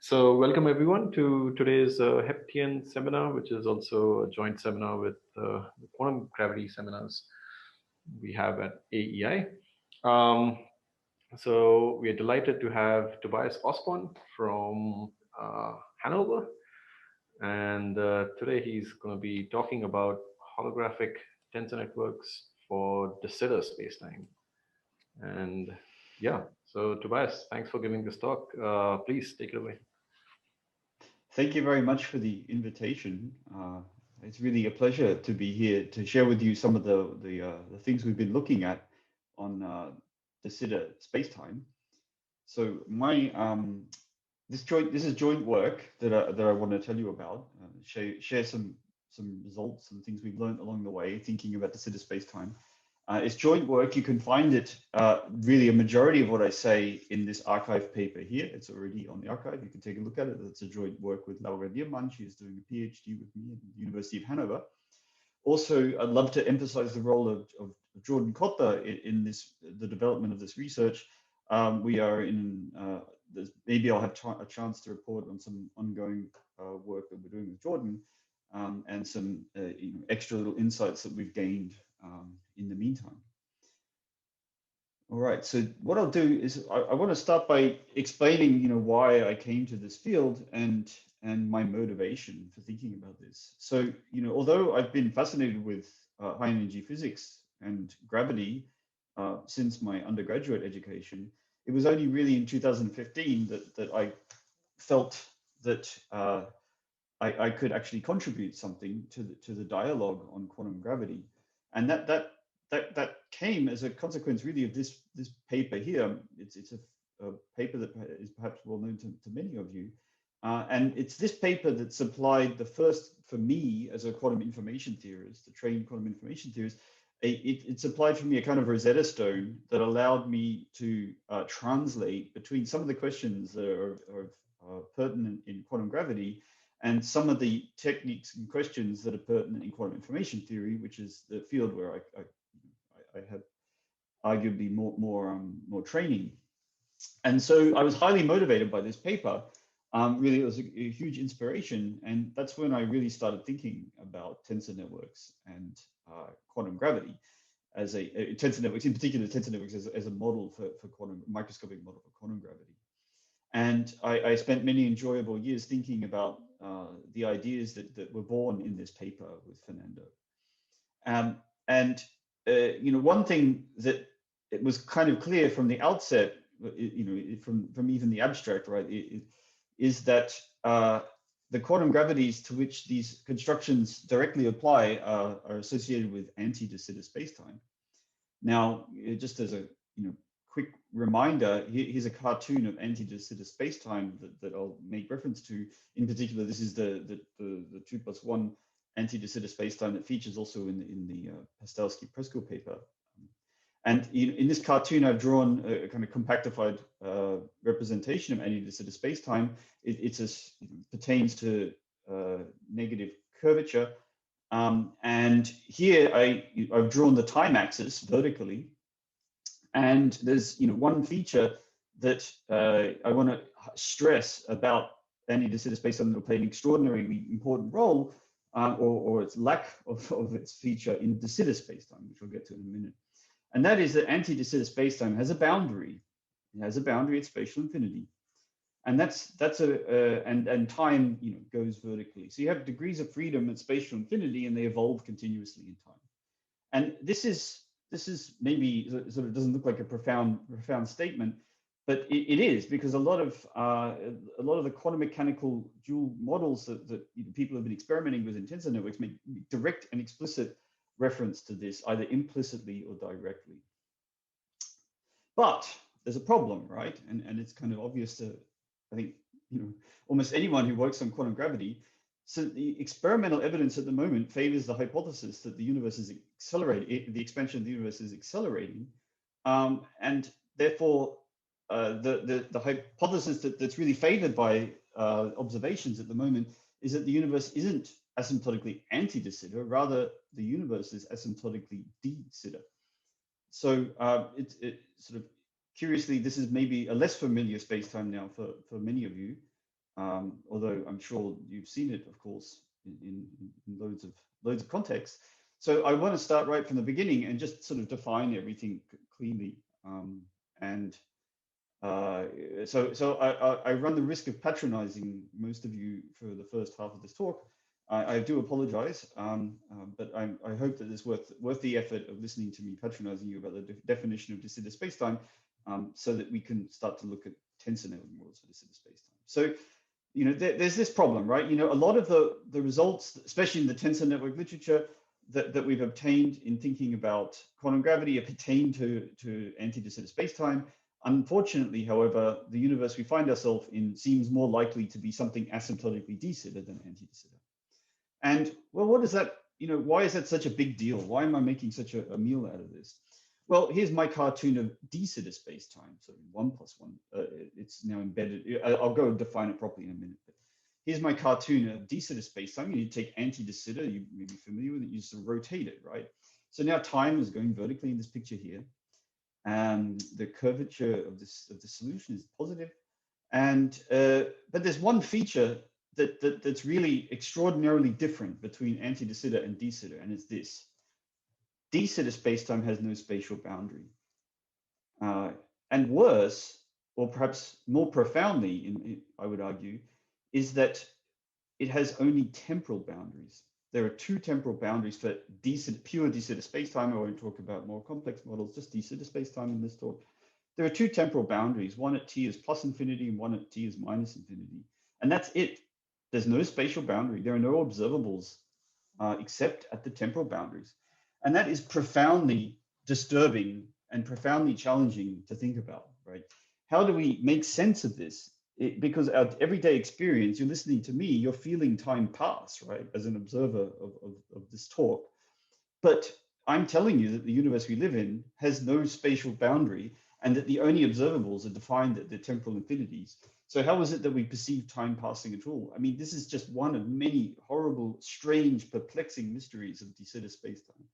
So welcome everyone to today's HEP-TN seminar, which is also a joint seminar with the quantum gravity seminars we have at AEI. So we are delighted to have Tobias Osborne from Hannover. And today he's going to be talking about holographic tensor networks for de Sitter spacetime. And yeah, so Tobias, thanks for giving this talk. Please take it away. Thank you very much for the invitation. It's really a pleasure to be here to share with you some of the things we've been looking at on de Sitter spacetime. So this is joint work that I want to tell you about. Share some results and things we've learned along the way thinking about de Sitter spacetime. It's joint work. You can find it, really a majority of what I say in this archive paper here. It's already on the archive. You can take a look at it. It's a joint work with Laura Diermann. She's doing a PhD with me at the University of Hannover. Also, I'd love to emphasize the role of Jordan Kotter in the development of this research. We are in, maybe I'll have a chance to report on some ongoing work that we're doing with Jordan and some extra little insights that we've gained in the meantime. All right, so what I'll do is I want to start by explaining, why I came to this field and my motivation for thinking about this. So, although I've been fascinated with high energy physics and gravity since my undergraduate education, it was only really in 2015 that I felt that I could actually contribute something to the dialogue on quantum gravity. And that came as a consequence really of this paper here. It's a paper that is perhaps well known to many of you. And it's this paper that supplied the first, for me as a quantum information theorist, a trained quantum information theorist, it supplied for me a kind of Rosetta Stone that allowed me to translate between some of the questions that are pertinent in quantum gravity and some of the techniques and questions that are pertinent in quantum information theory, which is the field where I have arguably more training. And so I was highly motivated by this paper. Really, it was a huge inspiration. And that's when I really started thinking about tensor networks and quantum gravity as a tensor networks, in particular tensor networks as a model for quantum, microscopic model for quantum gravity. And I spent many enjoyable years thinking about the ideas that were born in this paper with Fernando. One thing that it was kind of clear from the outset, from even the abstract, right, is that the quantum gravities to which these constructions directly apply are associated with anti-de Sitter spacetime. Now, just as a quick reminder, here's a cartoon of anti-de Sitter spacetime that I'll make reference to. In particular, this is the 2+1 anti-de Sitter spacetime that features also in the Pastalsky-Preskow paper. And in this cartoon, I've drawn a kind of compactified representation of anti-de Sitter spacetime. It pertains to negative curvature. And here I've drawn the time axis vertically. And there's one feature that I want to stress about anti-de Sitter spacetime that will play an extraordinarily important role, or its lack of its feature in de Sitter spacetime, which we'll get to in a minute. And that is that anti-de Sitter spacetime has a boundary. It has a boundary at spatial infinity, and and time goes vertically. So you have degrees of freedom at spatial infinity, and they evolve continuously in time. And this is maybe sort of doesn't look like a profound statement, but it is, because a lot of the quantum mechanical dual models that people have been experimenting with in tensor networks make direct and explicit reference to this, either implicitly or directly. But there's a problem, right? And it's kind of obvious to, I think, almost anyone who works on quantum gravity. So the experimental evidence at the moment favors the hypothesis that the universe is accelerating, the expansion of the universe is accelerating. And therefore, the hypothesis that's really favored by observations at the moment is that the universe isn't asymptotically anti-de Sitter, rather the universe is asymptotically de Sitter. So it sort of curiously, this is maybe a less familiar space-time now for many of you. although I'm sure you've seen it, of course, in loads of contexts. So I want to start right from the beginning and just sort of define everything cleanly. And so I run the risk of patronizing most of you for the first half of this talk. I do apologize, but I hope that it's worth the effort of listening to me patronizing you about the definition of de Sitter spacetime, so that we can start to look at tensor network models for de Sitter spacetime. So, you know, there's this problem, right? You know, a lot of the results, especially in the tensor network literature, that we've obtained in thinking about quantum gravity pertain to anti-de Sitter spacetime. Unfortunately, however, the universe we find ourselves in seems more likely to be something asymptotically de Sitter than anti-de Sitter. And well, what is that? You know, why is that such a big deal? Why am I making such a meal out of this? Well, here's my cartoon of de Sitter spacetime. So 1+1, it's now embedded. I'll go define it properly in a minute. But here's my cartoon of de Sitter spacetime. You take anti-de Sitter, you may be familiar with it, you just sort of rotate it, right? So now time is going vertically in this picture here. And the curvature of the solution is positive. And but there's one feature that's really extraordinarily different between anti-de Sitter and de Sitter, and it's this: de Sitter spacetime has no spatial boundary. And worse, or perhaps more profoundly, I would argue, is that it has only temporal boundaries. There are two temporal boundaries for pure de Sitter spacetime. I won't talk about more complex models, just de Sitter spacetime in this talk. There are two temporal boundaries, one at t is plus infinity and one at t is minus infinity. And that's it. There's no spatial boundary. There are no observables except at the temporal boundaries. And that is profoundly disturbing and profoundly challenging to think about, right? How do we make sense of this? Because our everyday experience, you're listening to me, you're feeling time pass, right? As an observer of this talk. But I'm telling you that the universe we live in has no spatial boundary, and that the only observables are defined at the temporal infinities. So how is it that we perceive time passing at all? I mean, this is just one of many horrible, strange, perplexing mysteries of de Sitter spacetime.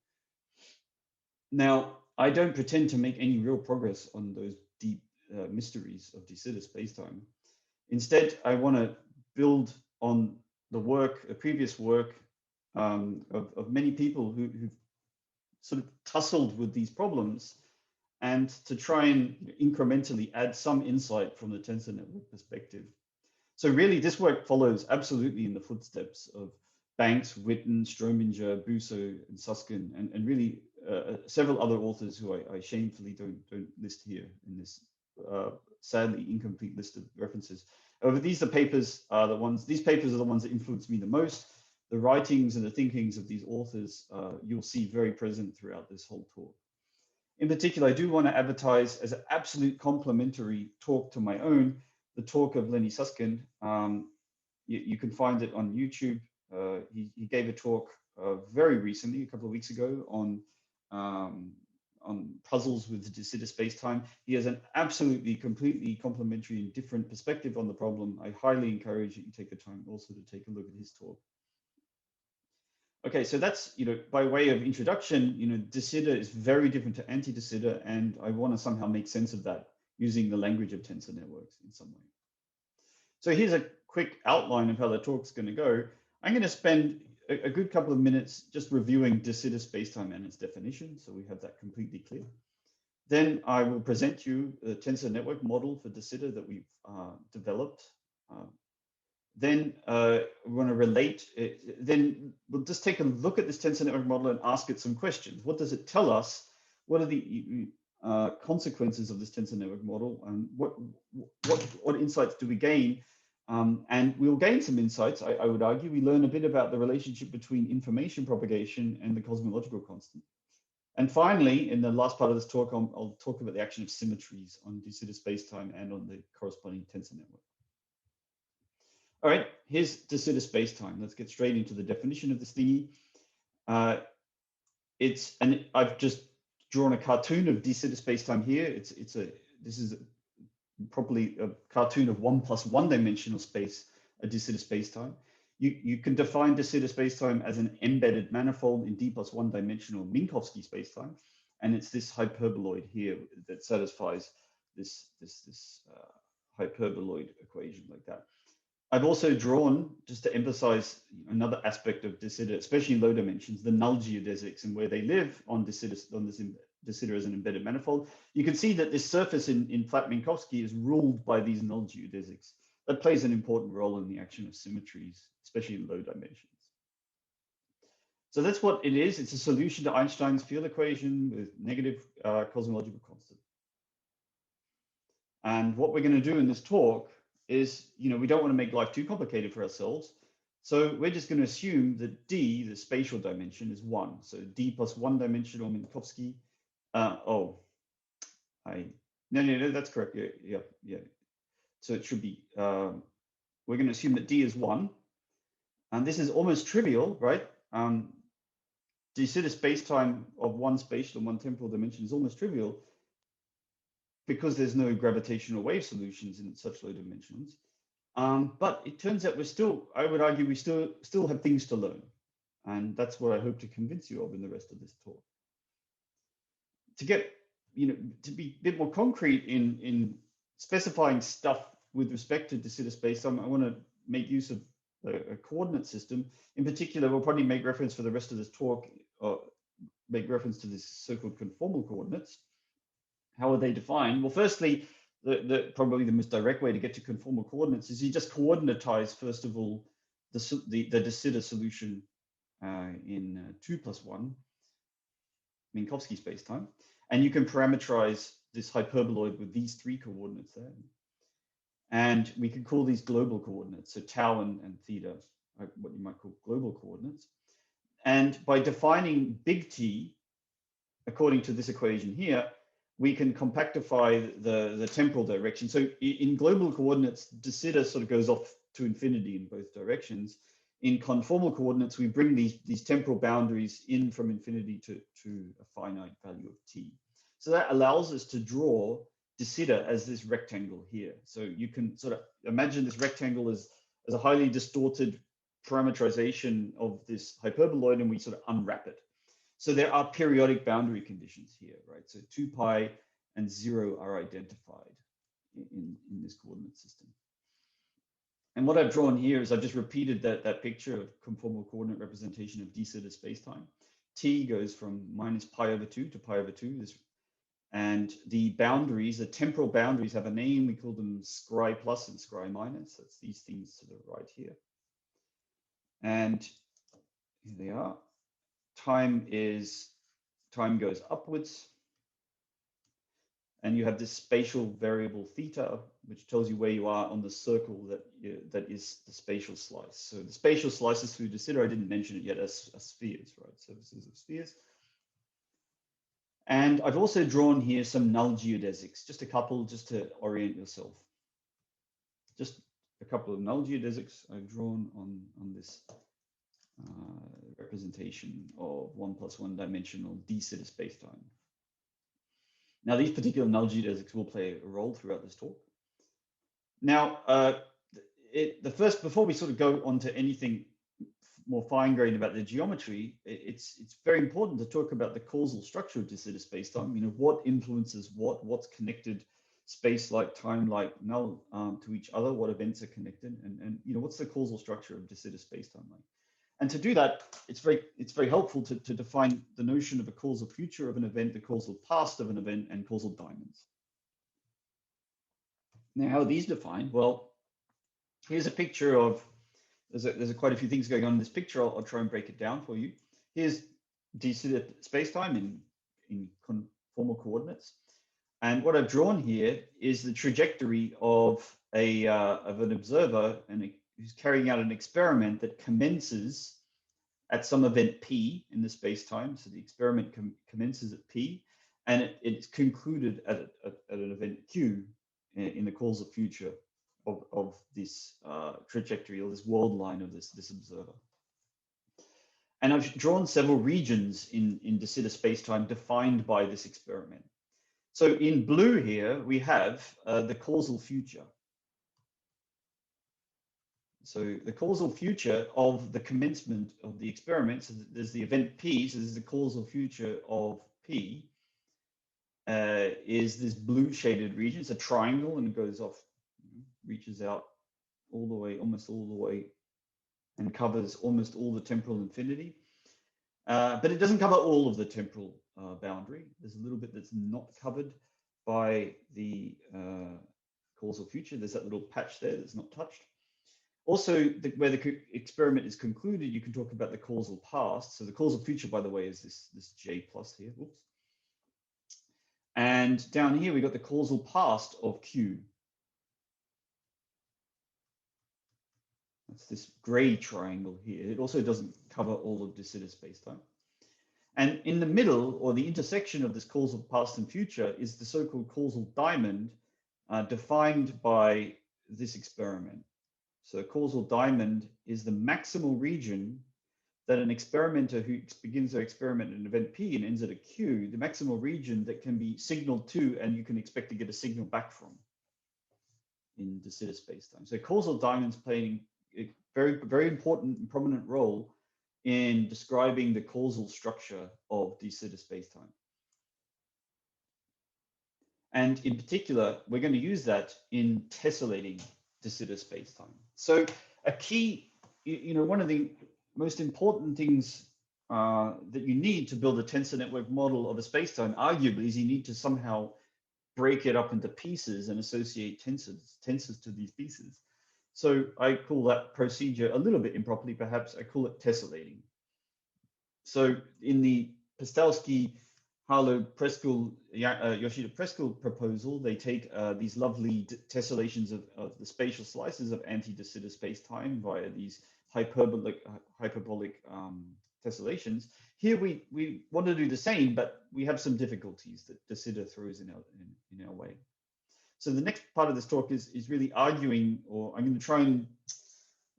Now, I don't pretend to make any real progress on those deep mysteries of de Sitter spacetime. Instead, I want to build on the work, the previous work of many people who've sort of tussled with these problems, and to try and incrementally add some insight from the tensor network perspective. So really, this work follows absolutely in the footsteps of Banks, Witten, Strominger, Busso, and Susskind, and really several other authors who I shamefully don't list here in this sadly incomplete list of references. However, these papers are the ones that influenced me the most. The writings and the thinkings of these authors you'll see very present throughout this whole talk. In particular, I do want to advertise as an absolute complementary talk to my own, the talk of Lenny Susskind. You can find it on YouTube. He gave a talk very recently, a couple of weeks ago, on puzzles with de Sitter spacetime. He has an absolutely, completely complementary and different perspective on the problem. I highly encourage that you take the time also to take a look at his talk. Okay, so that's, you know, by way of introduction, you know, de Sitter is very different to anti-de Sitter, and I want to somehow make sense of that using the language of tensor networks in some way. So here's a quick outline of how the talk's going to go. I'm going to spend a good couple of minutes just reviewing de Sitter spacetime and its definition, so we have that completely clear. Then I will present you the tensor network model for de Sitter that we've developed. Then we want to relate it. Then we'll just take a look at this tensor network model and ask it some questions. What does it tell us? What are the consequences of this tensor network model? And what insights do we gain? And we'll gain some insights, I would argue. We learn a bit about the relationship between information propagation and the cosmological constant. And finally, in the last part of this talk, I'll talk about the action of symmetries on de Sitter spacetime and on the corresponding tensor network. All right, here's de Sitter spacetime. Let's get straight into the definition of this thingy. I've just drawn a cartoon of de Sitter spacetime here. This is probably a cartoon of 1+1 dimensional space, a de Sitter spacetime. You can define de Sitter spacetime as an embedded manifold in d+1 dimensional Minkowski spacetime, and it's this hyperboloid here that satisfies this hyperboloid equation like that. I've also drawn, just to emphasize another aspect of de Sitter, especially in low dimensions, the null geodesics and where they live on de Sitter, de Sitter as an embedded manifold. You can see that this surface in flat Minkowski is ruled by these null geodesics. That plays an important role in the action of symmetries, especially in low dimensions. So that's what it is. It's a solution to Einstein's field equation with negative cosmological constant. And what we're going to do in this talk is, we don't want to make life too complicated for ourselves. So we're just going to assume that D, the spatial dimension, is 1. So D plus 1-dimensional Minkowski. No, that's correct. Yeah. So it should be, we're going to assume that D is 1. And this is almost trivial, right? De Sitter spacetime of 1 spatial and 1 temporal dimension is almost trivial because there's no gravitational wave solutions in such low dimensions. But it turns out I would argue we still have things to learn. And that's what I hope to convince you of in the rest of this talk. To get, to be a bit more concrete in specifying stuff with respect to de Sitter spacetime, I want to make use of a coordinate system. In particular, we'll probably make reference for the rest of this talk, make reference to this so-called conformal coordinates. How are they defined? Well, firstly, probably the most direct way to get to conformal coordinates is you just coordinatize, first of all, the de Sitter solution in 2 plus 1 Minkowski spacetime. And you can parameterize this hyperboloid with these 3 coordinates there. And we can call these global coordinates, so tau and theta, what you might call global coordinates. And by defining big T, according to this equation here, we can compactify the temporal direction. So in global coordinates, de Sitter sort of goes off to infinity in both directions. In conformal coordinates, we bring these temporal boundaries in from infinity to a finite value of T. So that allows us to draw de Sitter as this rectangle here. So you can sort of imagine this rectangle as a highly distorted parameterization of this hyperboloid, and we sort of unwrap it. So there are periodic boundary conditions here, right? So 2 pi and 0 are identified in this coordinate system. And what I've drawn here is I've just repeated that picture of conformal coordinate representation of de Sitter spacetime. T goes from minus pi over 2 to pi over 2. And the boundaries, the temporal boundaries, have a name. We call them scri plus and scri minus. That's these things to the right here. And here they are. Time goes upwards. And you have this spatial variable theta, which tells you where you are on the circle that is the spatial slice. So the spatial slices through de Sitter, I didn't mention it yet, as spheres, right? Surfaces of spheres. And I've also drawn here some null geodesics, just a couple, just to orient yourself. Just a couple of null geodesics I've drawn on this representation of 1 plus 1 dimensional de Sitter spacetime. Now, these particular null geodesics will play a role throughout this talk. Now, before we sort of go on to anything more fine-grained about the geometry, it's very important to talk about the causal structure of de Sitter spacetime. What influences what's connected space-like, time-like, null to each other, what events are connected, and what's the causal structure of de Sitter spacetime like. And to do that, it's very helpful to define the notion of a causal future of an event, the causal past of an event, and causal diamonds. Now, how are these defined? Well, here's a picture of, there's quite a few things going on in this picture. I'll try and break it down for you. Here's de Sitter spacetime in conformal coordinates. And what I've drawn here is the trajectory of an observer who's carrying out an experiment that commences at some event P in the space-time. So the experiment commences at P, and it's concluded at an event Q in the causal future of this trajectory, or this world line of this observer. And I've drawn several regions in de Sitter space-time defined by this experiment. So in blue here, we have the causal future. So the causal future of the commencement of the experiment, so there's the event P, so this is the causal future of P, is this blue shaded region. It's a triangle and it goes off, reaches out all the way, almost all the way, and covers almost all the temporal infinity. But it doesn't cover all of the temporal boundary. There's a little bit that's not covered by the causal future. There's that little patch there that's not touched. Also, where the experiment is concluded, you can talk about the causal past. So the causal future, by the way, is this J plus here. Oops. And down here, we got the causal past of Q. That's this gray triangle here. It also doesn't cover all of de Sitter spacetime. And in the middle, or the intersection of this causal past and future, is the so-called causal diamond, defined by this experiment. So a causal diamond is the maximal region that an experimenter who begins their experiment at an event P and ends at a Q, the maximal region that can be signaled to and you can expect to get a signal back from in de Sitter spacetime. So causal diamonds playing a very, very important and prominent role in describing the causal structure of de Sitter spacetime. And in particular, we're going to use that in tessellating de Sitter spacetime. So a key, one of the most important things that you need to build a tensor network model of a spacetime, arguably, is you need to somehow break it up into pieces and associate tensors to these pieces. So I call that procedure a little bit improperly, perhaps. I call it tessellating. So in the Pastelsky, Harlow, Preskul, Yoshida Preskul proposal, they take these lovely tessellations of the spatial slices of anti-de Sitter spacetime via these hyperbolic tessellations. Here we want to do the same, but we have some difficulties that de Sitter throws in our way. So the next part of this talk is really arguing, or I'm going to try and,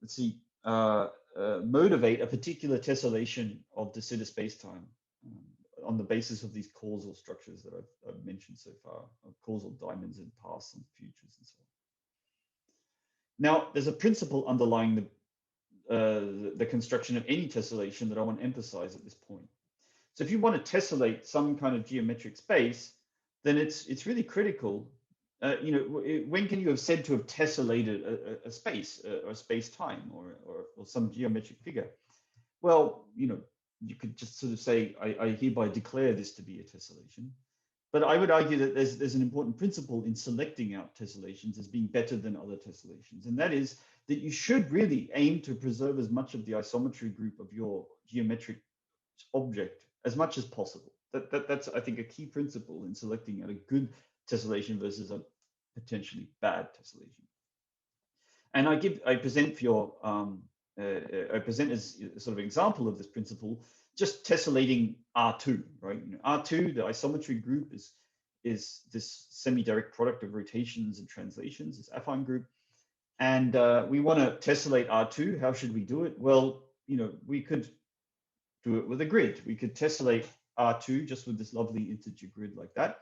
let's see, motivate a particular tessellation of de Sitter spacetime on the basis of these causal structures that I've mentioned so far, of causal diamonds and pasts and futures and so on. Now, there's a principle underlying the construction of any tessellation that I want to emphasize at this point. So if you want to tessellate some kind of geometric space, then it's really critical. When can you have said to have tessellated a space, or space-time, or some geometric figure? Well, you could just sort of say, I hereby declare this to be a tessellation. But I would argue that there's an important principle in selecting out tessellations as being better than other tessellations. And that is that you should really aim to preserve as much of the isometry group of your geometric object as much as possible. That's, I think, a key principle in selecting out a good tessellation versus a potentially bad tessellation. And I present for your, I present as a sort of example of this principle, just tessellating R2, right? R2, the isometry group is this semi-direct product of rotations and translations, this affine group. And we want to tessellate R2. How should we do it? Well, we could do it with a grid. We could tessellate R2 just with this lovely integer grid like that.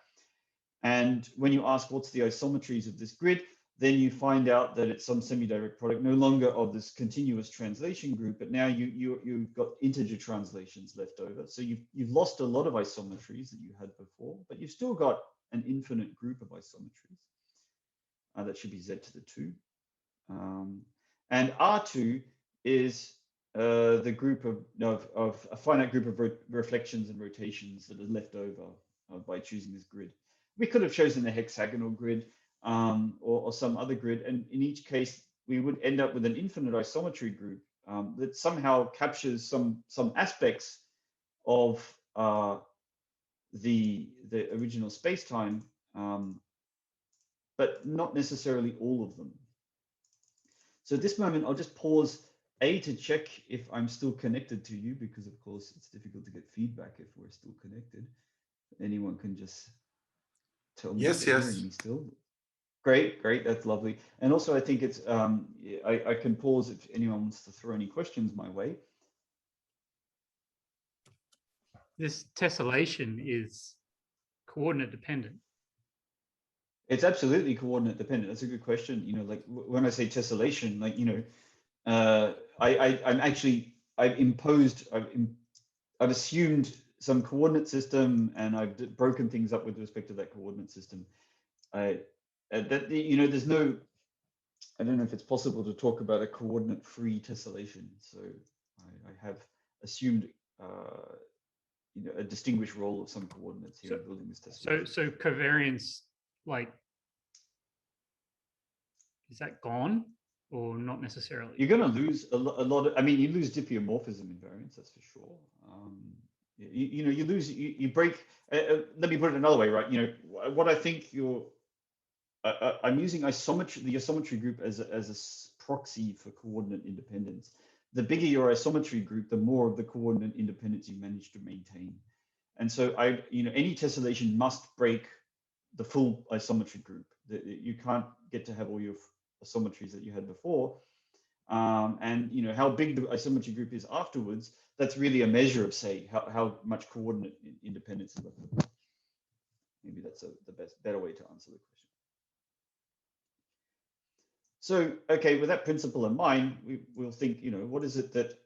And when you ask what's the isometries of this grid, then you find out that it's some semi-direct product, no longer of this continuous translation group, but now you've got integer translations left over. So you've lost a lot of isometries that you had before, but you've still got an infinite group of isometries. That should be z to the 2. And R2 is the group of a finite group of reflections and rotations that are left over by choosing this grid. We could have chosen the hexagonal grid, or some other grid, and in each case we would end up with an infinite isometry group that somehow captures some aspects of the original spacetime, but not necessarily all of them. So at this moment, I'll just pause to check if I'm still connected to you, because of course it's difficult to get feedback if we're still connected. Anyone can just tell me if they're hearing me still. Great, that's lovely. And also, I think it's I can pause if anyone wants to throw any questions my way. This tessellation is coordinate dependent. It's absolutely coordinate dependent. That's a good question. Like when I say tessellation, like I've assumed some coordinate system, and I've broken things up with respect to that coordinate system. There's no I don't know if it's possible to talk about a coordinate-free tessellation. So I have assumed a distinguished role of some coordinates here in building this tessellation. So covariance, like, is that gone or not necessarily? You're going to lose a lot of, I mean, you lose diffeomorphism invariance, that's for sure. You lose, you break, let me put it another way, right? What I think I'm using isometry, the isometry group as a proxy for coordinate independence. The bigger your isometry group, the more of the coordinate independence you manage to maintain. And so any tessellation must break the full isometry group. You can't get to have all your isometries that you had before. And how big the isometry group is afterwards, that's really a measure of, say, how much coordinate independence is left. Maybe that's the better way to answer the question. So, okay, with that principle in mind, we'll think, what is it that,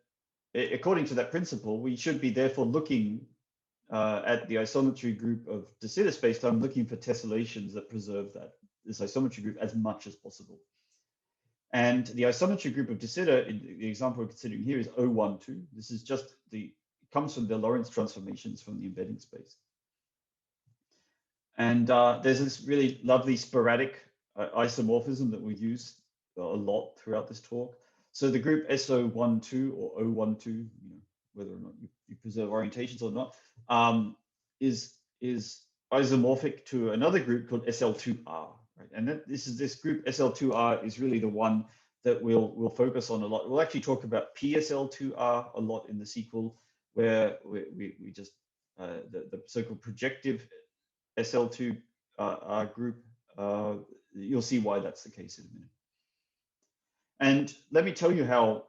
according to that principle, we should be therefore looking at the isometry group of de Sitter spacetime, looking for tessellations that preserve this isometry group as much as possible. And the isometry group of de Sitter, in the example we're considering here, is O12. This is just it comes from the Lorentz transformations from the embedding space. And there's this really lovely sporadic isomorphism that we use a lot throughout this talk. So the group SO12 or O12, whether or not you preserve orientations or not, is isomorphic to another group called SL2R. Right? And this group SL2R is really the one that we'll focus on a lot. We'll actually talk about PSL2R a lot in the sequel, where we just the so-called projective SL2R group. You'll see why that's the case in a minute. And let me tell you how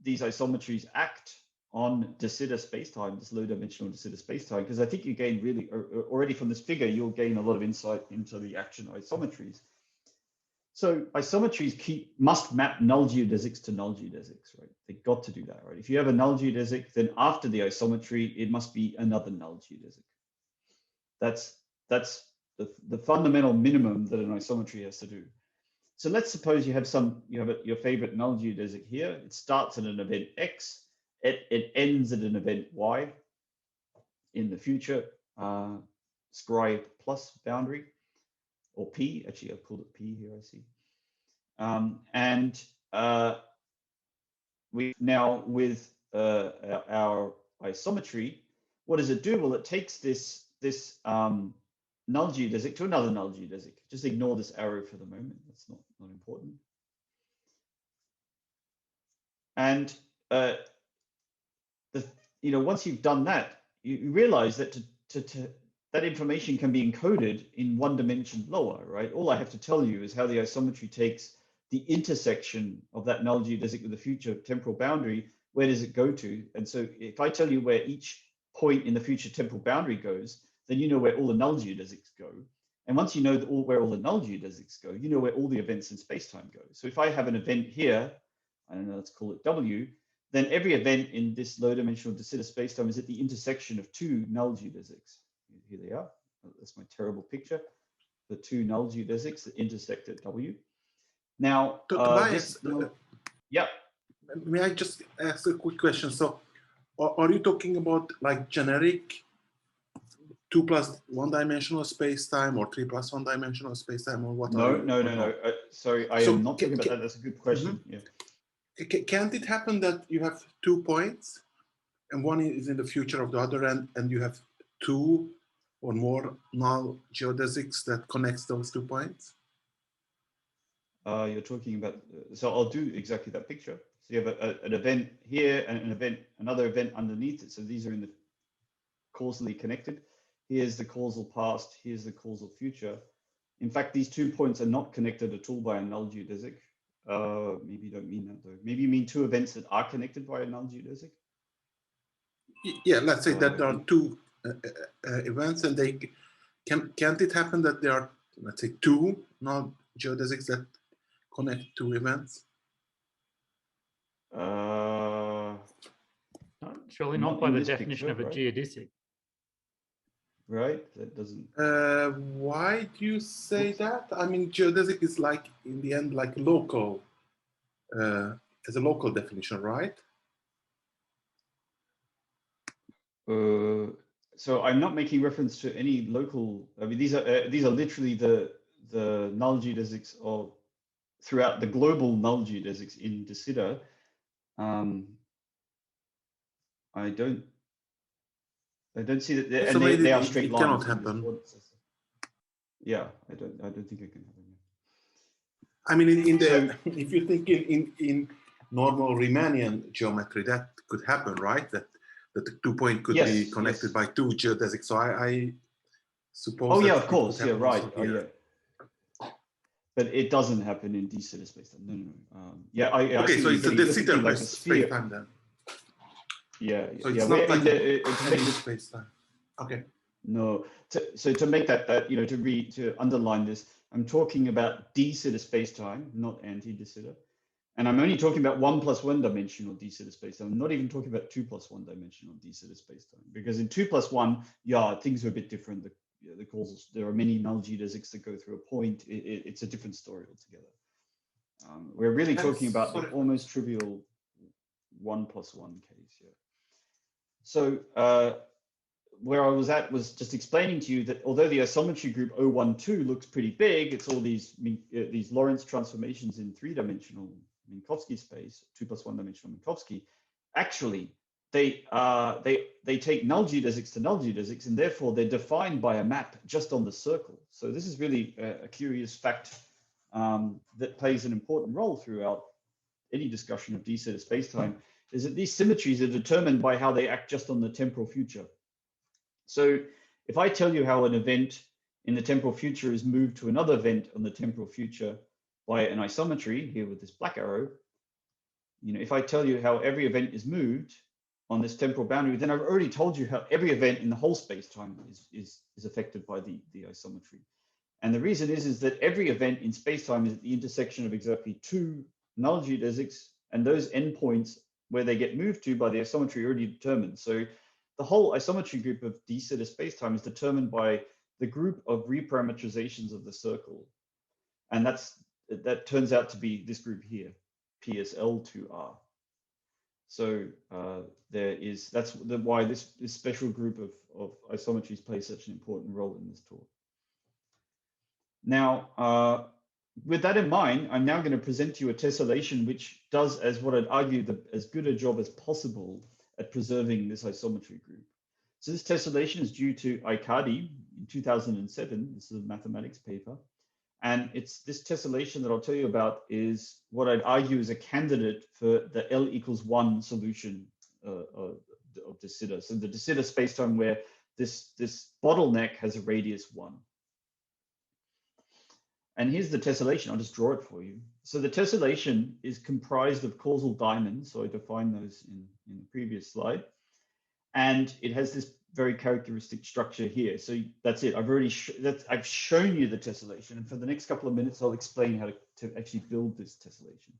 these isometries act on de Sitter spacetime, this low-dimensional de Sitter spacetime, because I think you gain really, already from this figure, you'll gain a lot of insight into the action of isometries. So isometries must map null geodesics to null geodesics, right? They've got to do that, right? If you have a null geodesic, then after the isometry, it must be another null geodesic. That's the fundamental minimum that an isometry has to do. So let's suppose you have your favorite null geodesic here. It starts at an event X. It ends at an event Y in the future scry plus boundary, or P. Actually, I've called it P here, I see. We now, with our isometry, what does it do? Well, it takes this null geodesic to another null geodesic. Just ignore this arrow for the moment. That's not important. And once you've done that, you realize that that information can be encoded in one dimension lower, right? All I have to tell you is how the isometry takes the intersection of that null geodesic with the future temporal boundary. Where does it go to? And so if I tell you where each point in the future temporal boundary goes, then you know where all the null geodesics go. And once you know where all the null geodesics go, you know where all the events in spacetime go. So if I have an event here, I don't know, let's call it W, then every event in this low-dimensional de Sitter spacetime is at the intersection of two null geodesics. Here they are. That's my terrible picture. The two null geodesics that intersect at W. Now, Tobias, yeah. May I just ask a quick question? So, are you talking about like generic 2 plus 1 dimensional space-time or 3 plus 1 dimensional space-time, or what? No. Sorry, I am not talking about that. That's a good question. Mm-hmm. Yeah. Can't it happen that you have 2 points and one is in the future of the other end, and you have 2 or more null geodesics that connects those 2 points? You're talking about, so I'll do exactly that picture. So you have an event here and another event underneath it. So these are in the causally connected. Here's the causal past, here's the causal future. In fact, these 2 points are not connected at all by a null geodesic. Maybe you don't mean that though. Maybe you mean 2 events that are connected by a null geodesic? Yeah, let's say that there are 2 events, and they can't it happen that there are, let's say, 2 null geodesics that connect 2 events? Surely not by the definition of a geodesic. right? That doesn't. Why do you say that? I mean, geodesic is like, in the end, like local, as a local definition, right? So I'm not making reference to any local. I mean, these are literally the null geodesics of throughout the global null geodesics in de Sitter. I don't see that, So and maybe they are it straight cannot lines. happen. Yeah, I don't think it can happen. I mean, in the So- if you think in normal Riemannian geometry, that could happen, right? That the 2 point could be Yes, connected yes. by 2 geodesics. So I suppose. Oh that yeah, it of could course, yeah, happen right. also Oh here. yeah. But it doesn't happen in de Sitter spacetime. No. Yeah, I Okay, see so what it's a you're de getting. Sitter You're thinking like a sphere. space-time then. Yeah, So yeah. it's not like to make any this, space-time. Okay. no. So to make that to underline this, I'm talking about de Sitter spacetime, not anti-de Sitter. And I'm only talking about 1 + 1 dimensional de Sitter spacetime. I'm not even talking about 2 + 1 dimensional de Sitter spacetime, because in 2 + 1, yeah, things are a bit different. The causals, there are many null geodesics that go through a point. It's a different story altogether. We're really talking about the almost trivial 1 + 1 case here. So where I was at was just explaining to you that although the isometry group 012 looks pretty big, it's all these Lorentz transformations in 3-dimensional Minkowski space, 2 + 1 dimensional Minkowski. Actually, they take null geodesics to null geodesics, and therefore they're defined by a map just on the circle. So this is really a curious fact that plays an important role throughout any discussion of de Sitter spacetime, is that these symmetries are determined by how they act just on the temporal future. So if I tell you how an event in the temporal future is moved to another event on the temporal future by an isometry here with this black arrow, if I tell you how every event is moved on this temporal boundary, then I've already told you how every event in the whole space-time is affected by the isometry. And the reason is that every event in space-time is at the intersection of exactly 2 null geodesics, and those endpoints where they get moved to by the isometry are already determined. So the whole isometry group of de Sitter spacetime is determined by the group of reparametrizations of the circle. And that turns out to be this group here, PSL2R. So that's why this special group of isometries plays such an important role in this talk. Now, with that in mind, I'm now going to present to you a tessellation which does, as what I'd argue, as good a job as possible at preserving this isometry group. So this tessellation is due to Aicardi in 2007. This is a mathematics paper. And it's this tessellation that I'll tell you about is what I'd argue is a candidate for the L = 1 solution of de Sitter. So the de Sitter spacetime where this bottleneck has a radius 1. And here's the tessellation. I'll just draw it for you. So the tessellation is comprised of causal diamonds. So I defined those in the previous slide. And it has this very characteristic structure here. So that's it. I've shown you the tessellation. And for the next couple of minutes, I'll explain how to actually build this tessellation.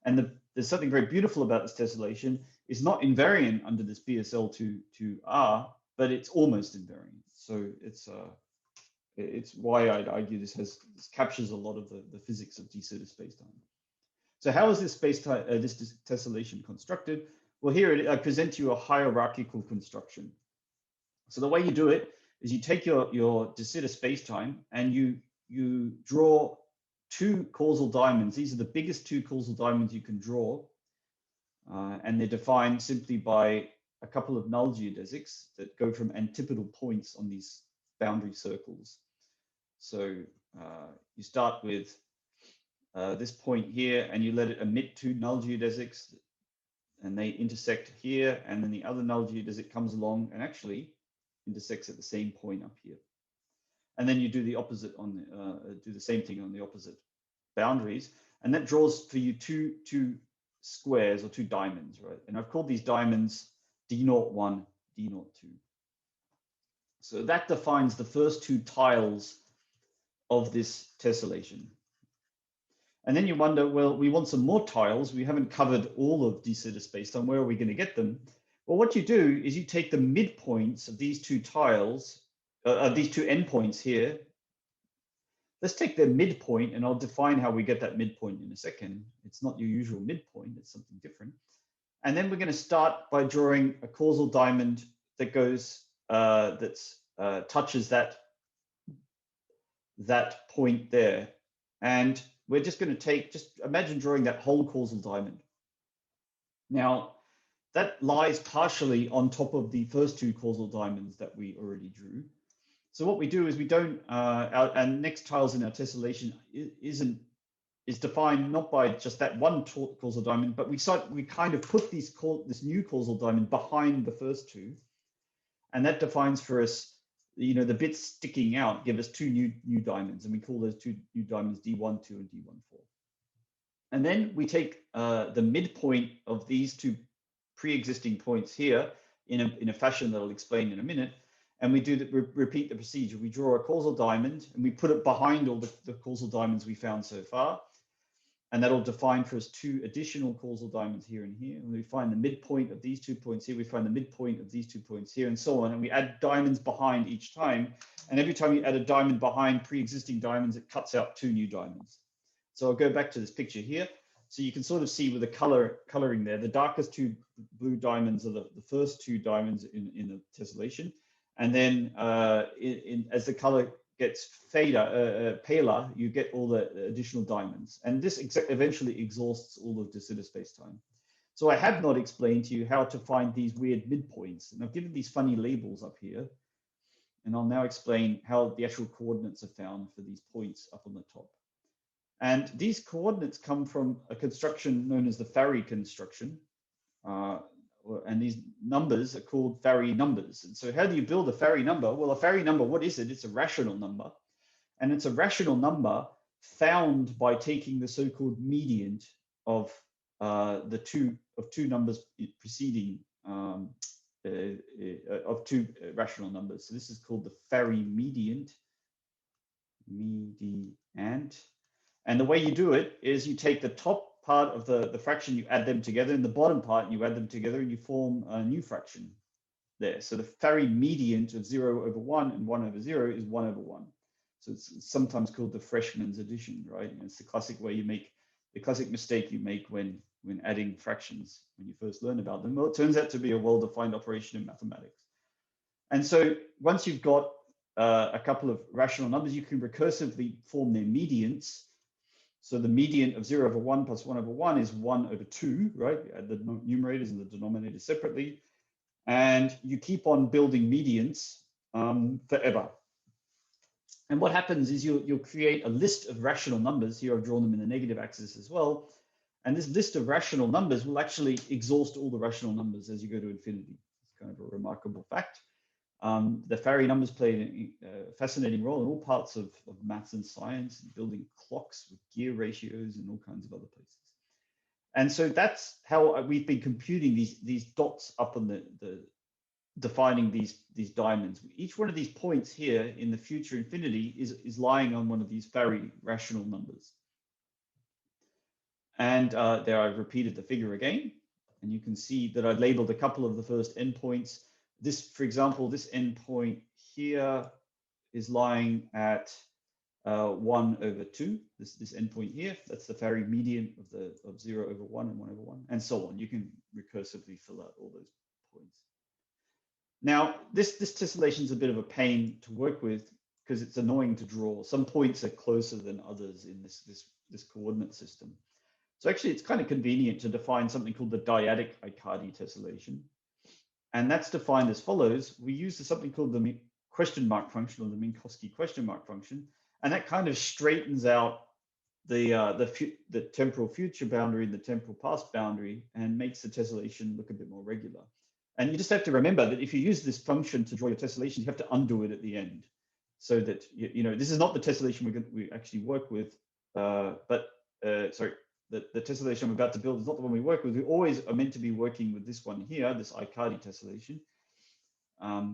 And there's something very beautiful about this tessellation. It's not invariant under this PSL2R, but it's almost invariant. So it's why I'd argue this captures a lot of the physics of de Sitter spacetime. So how is this this tessellation constructed? Well, here I present to you a hierarchical construction. So the way you do it is you take your de Sitter spacetime and you draw 2 causal diamonds. These are the biggest 2 causal diamonds you can draw, and they're defined simply by a couple of null geodesics that go from antipodal points on these boundary circles. So you start with this point here, and you let it emit 2 null geodesics, and they intersect here, and then the other null geodesic comes along and actually intersects at the same point up here. And then you do the opposite do the same thing on the opposite boundaries, and that draws for you two squares or 2 diamonds, right? And I've called these diamonds D01, D02. So that defines the first 2 tiles of this tessellation. And then you wonder, well, we want some more tiles. We haven't covered all of de Sitter spacetime. Where are we going to get them? Well, what you do is you take the midpoints of these 2 tiles these two endpoints here. Let's take their midpoint, and I'll define how we get that midpoint in a second. It's not your usual midpoint, it's something different. And then we're going to start by drawing a causal diamond that goes, touches that point there. And we're just going to just imagine drawing that whole causal diamond. Now, that lies partially on top of the first two causal diamonds that we already drew. So what we do is we don't, our next tiles in our tessellation is defined not by just that one causal diamond, but we kind of put this new causal diamond behind the first two, and that defines for us, the bits sticking out give us two new diamonds, and we call those two new diamonds D12 and D14. And then we take the midpoint of these two pre-existing points here in a fashion that I'll explain in a minute. And we repeat the procedure. We draw a causal diamond and we put it behind all the causal diamonds we found so far. And that'll define for us two additional causal diamonds here and here. And we find the midpoint of these 2 points here. We find the midpoint of these 2 points here, and so on. And we add diamonds behind each time. And every time you add a diamond behind pre-existing diamonds, it cuts out two new diamonds. So I'll go back to this picture here. So you can sort of see with the coloring there, the darkest two blue diamonds are the first two diamonds in the tessellation. And then as the color gets paler, you get all the additional diamonds. And this eventually exhausts all of de Sitter spacetime. So I have not explained to you how to find these weird midpoints. And I've given these funny labels up here. And I'll now explain how the actual coordinates are found for these points up on the top. And these coordinates come from a construction known as the Farey construction. And these numbers are called Farey numbers. And so how do you build a Farey number? Well, a Farey number, what is it? It's a rational number. And it's a rational number found by taking the so-called median of two numbers preceding of two rational numbers. So this is called the Farey median. And the way you do it is you take the top part of the fraction, you add them together, and the bottom part, you add them together, and you form a new fraction there. So the Farey median of 0/1 and 1/0 is 1/1. So it's sometimes called the freshman's addition, right? And it's the classic way you make, the classic mistake you make when adding fractions, when you first learn about them. Well, it turns out to be a well-defined operation in mathematics. And so once you've got a couple of rational numbers, you can recursively form their medians. So the median of 0/1 plus 1/1 is 1/2, right? You add the numerators and the denominators separately. And you keep on building medians forever. And what happens is you'll create a list of rational numbers. Here I've drawn them in the negative axis as well. And this list of rational numbers will actually exhaust all the rational numbers as you go to infinity. It's kind of a remarkable fact. The Farey numbers play a fascinating role in all parts of maths and science, building clocks with gear ratios and all kinds of other places. And so that's how we've been computing these dots up on the defining these diamonds. Each one of these points here in the future infinity is lying on one of these Farey rational numbers. And there I've repeated the figure again, and you can see that I've labeled a couple of the first endpoints. This, for example, this endpoint here is lying at 1/2. This endpoint here, that's the Farey median of 0/1 and 1/1, and so on. You can recursively fill out all those points. Now, this tessellation is a bit of a pain to work with because it's annoying to draw. Some points are closer than others in this coordinate system. So actually, it's kind of convenient to define something called the dyadic Aicardi tessellation. And that's defined as follows. We use something called the question mark function, or the Minkowski question mark function, and that kind of straightens out the temporal future boundary and the temporal past boundary and makes the tessellation look a bit more regular. And you just have to remember that if you use this function to draw your tessellation, you have to undo it at the end, so that this is not the tessellation we actually work with, sorry. The tessellation I'm about to build is not the one we work with. We always are meant to be working with this one here, this Aicardi tessellation.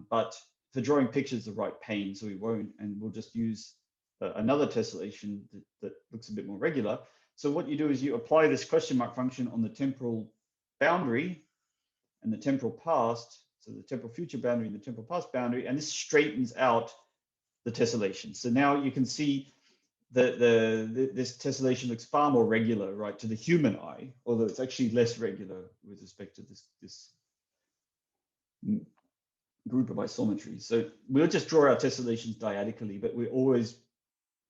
But for drawing pictures, the right pain, so we won't, and we'll just use another tessellation that looks a bit more regular. So what you do is you apply this question mark function on the temporal boundary and the temporal past, so the temporal future boundary and the temporal past boundary, and this straightens out the tessellation. So now you can see this tessellation looks far more regular, right, to the human eye, although it's actually less regular with respect to this group of isometries. So we'll just draw our tessellations dyadically, but we're always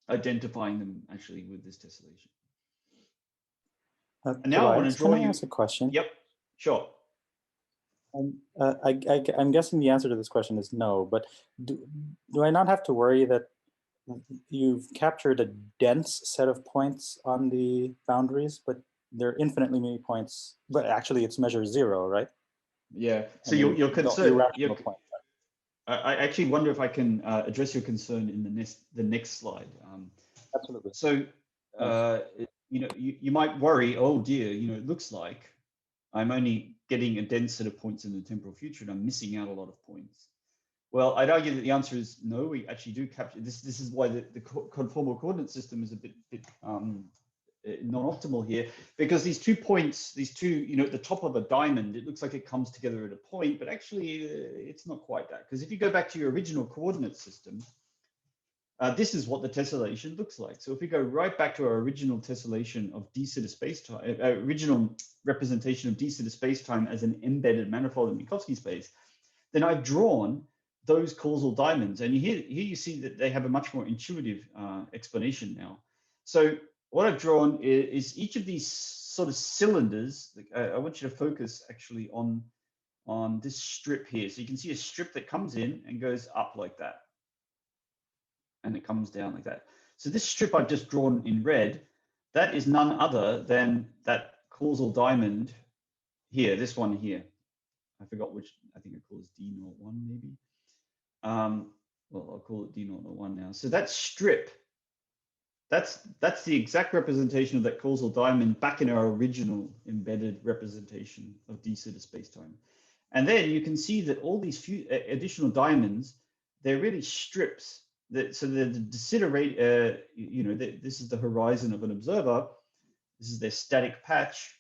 identifying them actually with this tessellation. And now I want to draw Can I ask a question? Yep, sure. I'm guessing the answer to this question is no, but do I not have to worry that you've captured a dense set of points on the boundaries, but there are infinitely many points, but actually it's measure 0, right? Yeah, so I mean, your concern, point. I actually wonder if I can address your concern in the next slide. Absolutely. So, you know, you might worry, oh dear, you know, it looks like I'm only getting a dense set of points in the temporal future and I'm missing out a lot of points. Well, I'd argue that the answer is no, we actually do capture this. This is why the conformal coordinate system is a bit non-optimal here, because these 2 points, you know, at the top of a diamond, it looks like it comes together at a point, but actually it's not quite that. Because if you go back to your original coordinate system, this is what the tessellation looks like. So if we go right back to our original tessellation of d-sitter spacetime, original representation of d-sitter spacetime as an embedded manifold in Minkowski space, then I've drawn those causal diamonds. And here you see that they have a much more intuitive explanation now. So what I've drawn is each of these sort of cylinders. I want you to focus actually on this strip here. So you can see a strip that comes in and goes up like that. And it comes down like that. So this strip I've just drawn in red, that is none other than that causal diamond here, this one here. I forgot which, I think I call this D01 maybe. Well, I'll call it D01 now. So that strip, that's the exact representation of that causal diamond back in our original embedded representation of d-sitter spacetime. And then you can see that all these few additional diamonds, they're really strips. So the de Sitter rate, you know, this is the horizon of an observer. This is their static patch,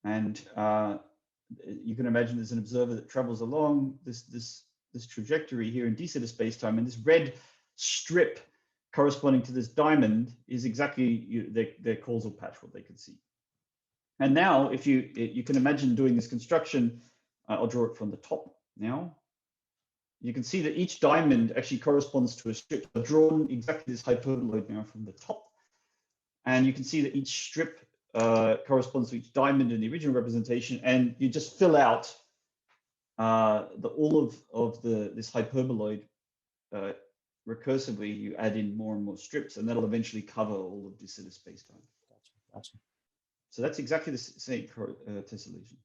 and you can imagine there's an observer that travels along this trajectory here in d-sitter spacetime, and this red strip corresponding to this diamond is exactly their causal patch, what they can see. And now, if you can imagine doing this construction, I'll draw it from the top now. You can see that each diamond actually corresponds to a strip. I've drawn exactly this hyperboloid now from the top. And you can see that each strip corresponds to each diamond in the original representation. And you just fill out all of this hyperboloid recursively. You add in more and more strips, and that'll eventually cover all of d-sitter spacetime. Gotcha. So that's exactly the same tessellation.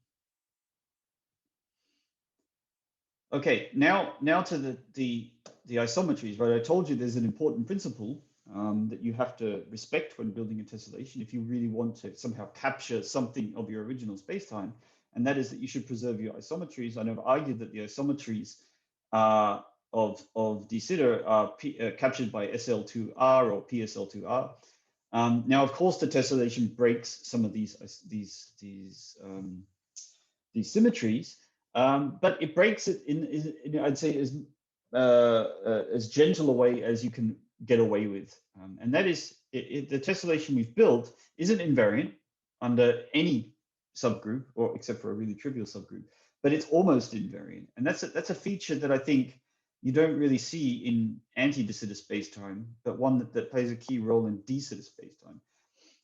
Okay, now to the isometries, right? I told you there's an important principle that you have to respect when building a tessellation if you really want to somehow capture something of your original spacetime, and that is that you should preserve your isometries. And I've argued that the isometries of d-sitter are captured by SL2R or PSL2R. Now, of course, the tessellation breaks some of these symmetries. But it breaks it in I'd say, as gentle a way as you can get away with. And that is, the tessellation we've built isn't invariant under any subgroup, or except for a really trivial subgroup, but it's almost invariant. And that's a feature that I think you don't really see in anti-de Sitter spacetime, but one that plays a key role in de Sitter spacetime.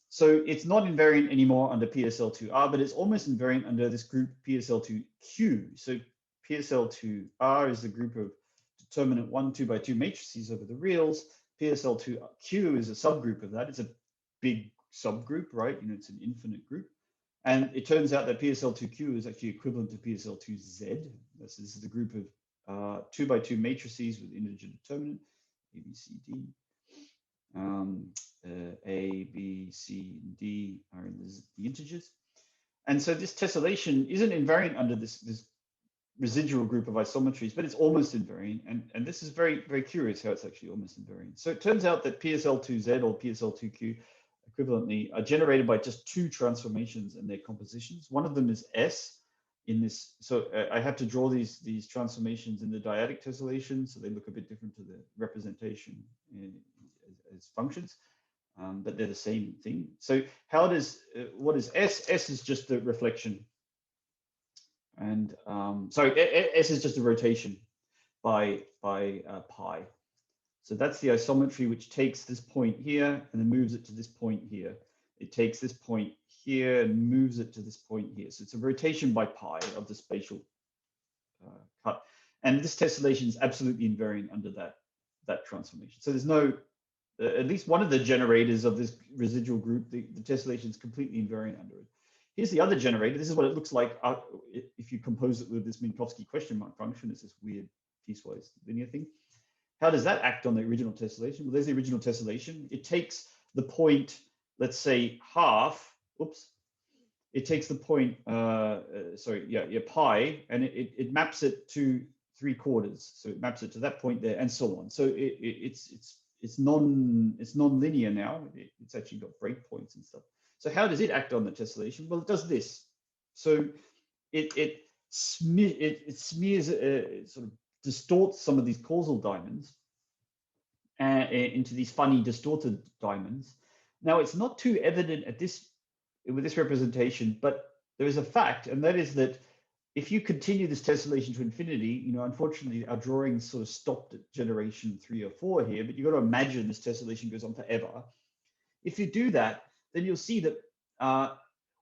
So it's not invariant anymore under PSL2R, but it's almost invariant under this group PSL2Q. So PSL2R is the group of determinant 1, 2 by 2 matrices over the reals. PSL2Q is a subgroup of that. It's a big subgroup, right? You know, it's an infinite group. And it turns out that PSL2Q is actually equivalent to PSL2Z. This is the group of 2 by 2 matrices with integer determinant, A, B, C, D. A, B, C, and D are in the integers. And so this tessellation isn't invariant under this residual group of isometries, but it's almost invariant. And this is very, very curious how it's actually almost invariant. So it turns out that PSL2Z or PSL2Q equivalently are generated by just 2 transformations and their compositions. One of them is S, in this. So I have to draw these transformations in the dyadic tessellation, so they look a bit different to the representation as functions, but they're the same thing. So how does what is S? S is just the reflection, and sorry, S is just a rotation by pi. So that's the isometry, which takes this point here and then moves it to this point here. It takes this point here and moves it to this point here. So it's a rotation by pi of the spatial cut. And this tessellation is absolutely invariant under that transformation. So there's no, at least one of the generators of this residual group, the tessellation is completely invariant under it. Here's the other generator. This is what it looks like if you compose it with this Minkowski question mark function. It's this weird piecewise linear thing. How does that act on the original tessellation? Well, there's the original tessellation. It takes the point, let's say half, oops. It takes the point, pi, and it maps it to 3/4. So it maps it to that point there and so on. So it's non-linear now. It's actually got breakpoints and stuff. So how does it act on the tessellation? Well, it does this. So it smears, sort of distorts some of these causal diamonds into these funny distorted diamonds. Now, it's not too evident with this representation, but there is a fact, and that is that if you continue this tessellation to infinity, unfortunately, our drawings sort of stopped at generation 3 or 4 here, but you've got to imagine this tessellation goes on forever. If you do that, then you'll see that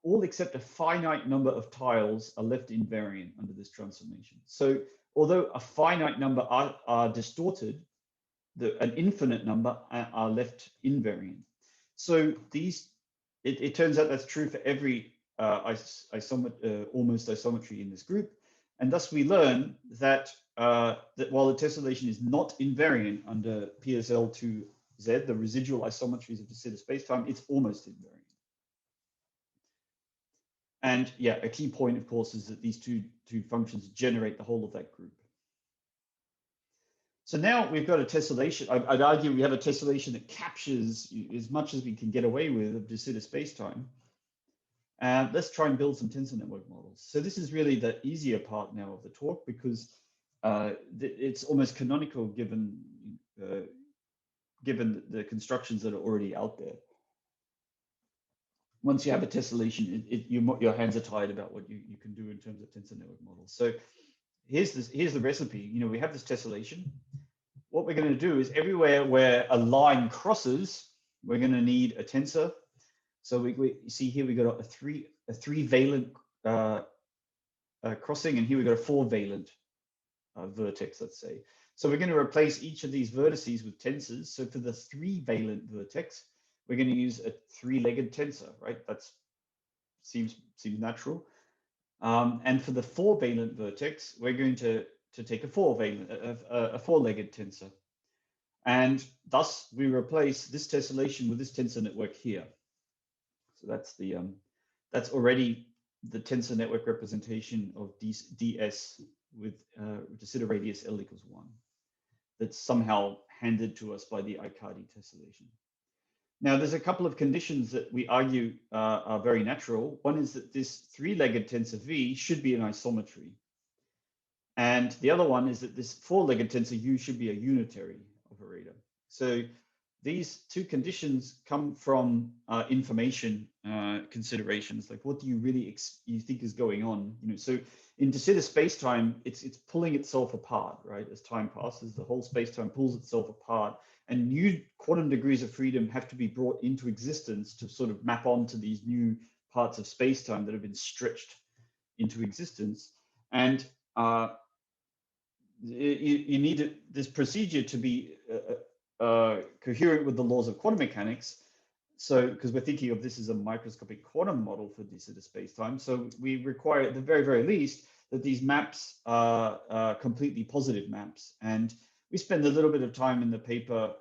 all except a finite number of tiles are left invariant under this transformation. So although a finite number are distorted, an infinite number are left invariant. So it turns out that's true for every almost isometry in this group. And thus we learn that, that while the tessellation is not invariant under PSL2Z, the residual isometries of de Sitter spacetime, it's almost invariant. And yeah, a key point, of course, is that these two functions generate the whole of that group. So now we've got a tessellation. I'd argue we have a tessellation that captures as much as we can get away with of de Sitter spacetime. Let's try and build some tensor network models. So this is really the easier part now of the talk, because it's almost canonical given the constructions that are already out there. Once you have a tessellation, your hands are tied about what you can do in terms of tensor network models. So here's the recipe. We have this tessellation. What we're going to do is everywhere where a line crosses, we're going to need a tensor. So we see here we got a three valent crossing, and here we got a 4-valent vertex, let's say. So we're going to replace each of these vertices with tensors. So for the 3-valent vertex, we're going to use a 3-legged tensor, right? That seems natural. And for the 4-valent vertex, we're going to take a 4-legged tensor. And thus we replace this tessellation with this tensor network here. So that's already the tensor network representation of ds with de Sitter radius L = 1. That's somehow handed to us by the Aicardi tessellation. Now, there's a couple of conditions that we argue are very natural. One is that this 3-legged tensor V should be an isometry. And the other one is that this 4-legged tensor U should be a unitary operator. So these two conditions come from information considerations, like what do you really you think is going on? So in de Sitter spacetime, it's pulling itself apart, right? As time passes, the whole spacetime pulls itself apart, and new quantum degrees of freedom have to be brought into existence to sort of map onto these new parts of spacetime that have been stretched into existence. And you need this procedure to be coherent with the laws of quantum mechanics. So, because we're thinking of this as a microscopic quantum model for de Sitter spacetime, so we require at the very, very least that these maps are completely positive maps. And we spend a little bit of time in the paper,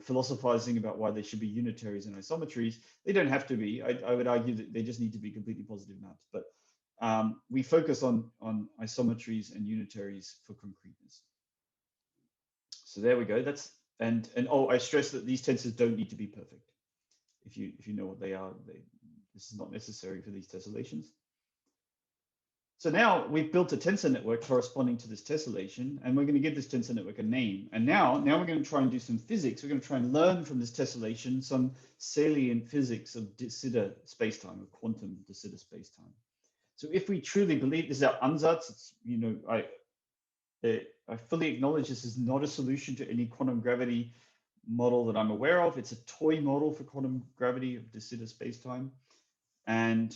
philosophizing about why they should be unitaries and isometries. They don't have to be. I would argue that they just need to be completely positive maps. But we focus on isometries and unitaries for concreteness. So there we go. And oh, I stress that these tensors don't need to be perfect. If you know what they are, this is not necessary for these tessellations. So now we've built a tensor network corresponding to this tessellation, and we're going to give this tensor network a name. And now we're going to try and do some physics. We're going to try and learn from this tessellation some salient physics of de Sitter spacetime, of quantum de Sitter spacetime. So if we truly believe this is our ansatz, it's, you know, I fully acknowledge this is not a solution to any quantum gravity model that I'm aware of. It's a toy model for quantum gravity of de Sitter spacetime. And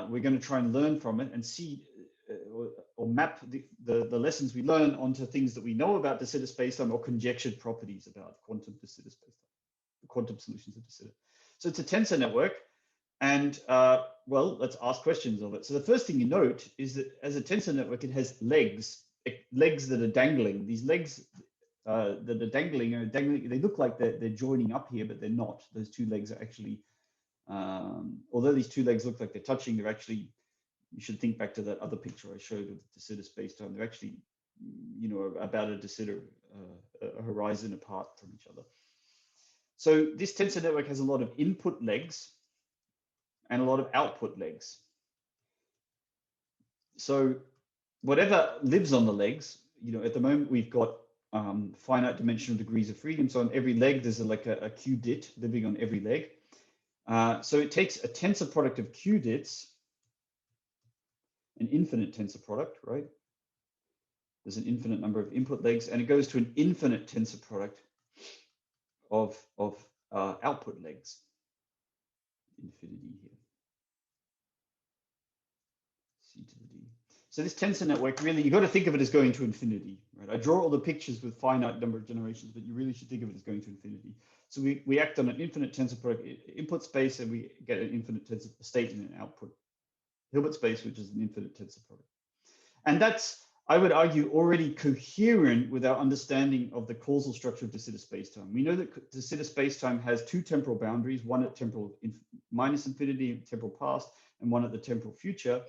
we're going to try and learn from it and see or map the lessons we learn onto things that we know about de Sitter spacetime or conjectured properties about quantum de Sitter spacetime, quantum solutions of de Sitter. So it's a tensor network. And well, let's ask questions of it. So the first thing you note is that as a tensor network, it has legs that are dangling. These legs that are dangling, they look like they're joining up here, but they're not. Those two legs are actually, although these two legs look like they're touching, they're actually, you should think back to that other picture I showed of de Sitter spacetime. They're actually, you know, about a de Sitter a horizon apart from each other. So this tensor network has a lot of input legs and a lot of output legs. So whatever lives on the legs, you know, at the moment we've got finite dimensional degrees of freedom. So on every leg, there's like a qubit living on every leg. So it takes a tensor product of qubits, an infinite tensor product, right? There's an infinite number of input legs, and it goes to an infinite tensor product of output legs. Infinity here. C to the D. So this tensor network, really, you've got to think of it as going to infinity, right? I draw all the pictures with finite number of generations, but you really should think of it as going to infinity. So we act on an infinite tensor product input space, and we get an infinite tensor state in an output Hilbert space, which is an infinite tensor product. And that's, I would argue, already coherent with our understanding of the causal structure of de Sitter spacetime. We know that de Sitter spacetime has two temporal boundaries, one at temporal minus infinity, temporal past, and one at the temporal future.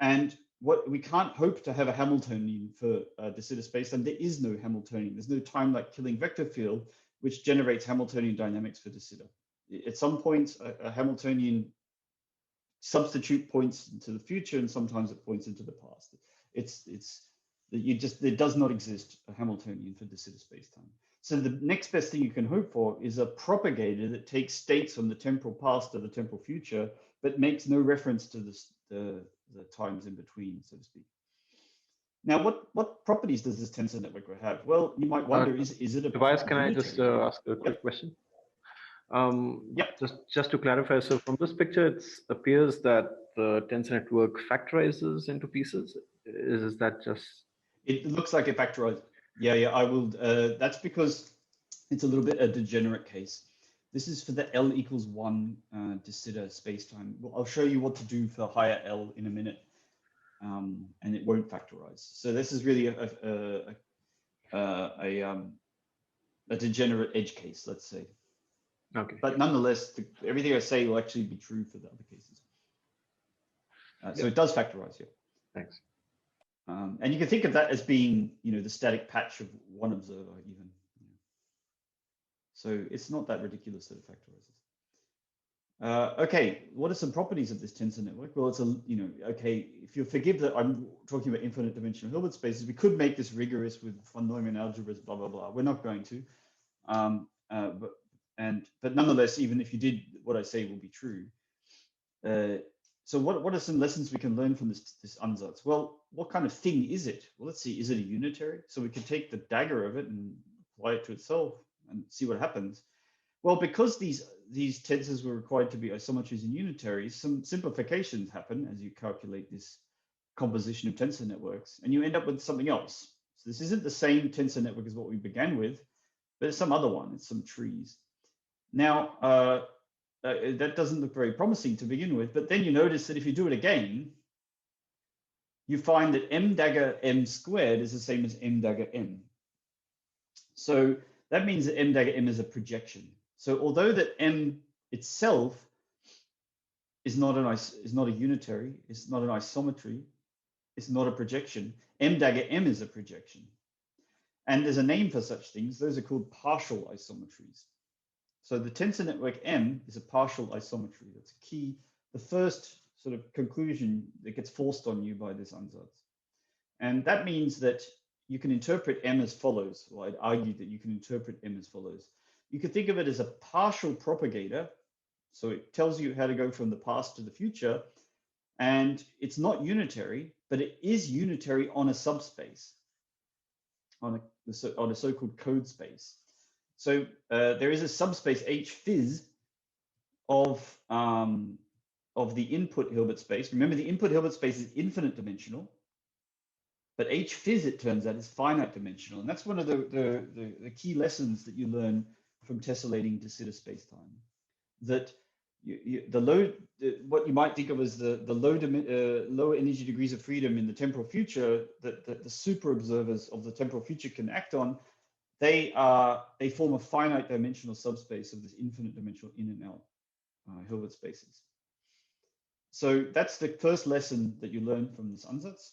And what we can't hope to have a Hamiltonian for de Sitter spacetime. There is no Hamiltonian. There's no time-like killing vector field which generates Hamiltonian dynamics for de Sitter. At some points, a Hamiltonian substitute points into the future, and sometimes it points into the past. There does not exist a Hamiltonian for de Sitter spacetime. So the next best thing you can hope for is a propagator that takes states from the temporal past to the temporal future, but makes no reference to the times in between, so to speak. Now, what properties does this tensor network have? Well, you might wonder, is it a Tobias, can I unitary? just ask a quick question? Just to clarify, so from this picture, it appears that the tensor network factorizes into pieces. Is that just? It looks like it factorizes. Yeah, I will. That's because it's a little bit a degenerate case. This is for the L equals 1 de Sitter spacetime. Well, I'll show you what to do for higher L in a minute, and it won't factorize. So this is really a degenerate edge case, let's say. Okay. But nonetheless, everything I say will actually be true for the other cases. So it does factorize, yeah. Thanks. And you can think of that as being, you know, the static patch of one observer, even. So it's not that ridiculous that it factorizes. Okay, what are some properties of this tensor network? Well, it's okay, if you forgive that I'm talking about infinite dimensional Hilbert spaces, we could make this rigorous with von Neumann algebras, blah, blah, blah. We're not going to. But nonetheless, even if you did, what I say will be true. So what are some lessons we can learn from this ansatz? Well, what kind of thing is it? Well, let's see, is it a unitary? So we could take the dagger of it and apply it to itself and see what happens. Well, because these tensors were required to be isometries and unitaries, some simplifications happen as you calculate this composition of tensor networks, and you end up with something else. So this isn't the same tensor network as what we began with, but it's some other one, it's some trees. Now, that doesn't look very promising to begin with, but then you notice that if you do it again, you find that m dagger m squared is the same as m dagger m. So that means that m dagger m is a projection. So although that m itself is not a unitary, it's not an isometry, it's not a projection, m dagger m is a projection. And there's a name for such things. Those are called partial isometries. So the tensor network M is a partial isometry. That's key. The first sort of conclusion that gets forced on you by this ansatz. And that means that you can interpret M as follows. Well, I'd argue that you can interpret M as follows. You could think of it as a partial propagator. So it tells you how to go from the past to the future. And it's not unitary, but it is unitary on a subspace, on a so-called code space. So there is a subspace H-phys of the input Hilbert space. Remember, the input Hilbert space is infinite dimensional, but H-phys, it turns out, is finite dimensional. And that's one of the key lessons that you learn from tessellating de Sitter spacetime, that what you might think of as the lower energy degrees of freedom in the temporal future that the super observers of the temporal future can act on, they form a finite dimensional subspace of this infinite dimensional in and out Hilbert spaces. So that's the first lesson that you learn from this ansatz.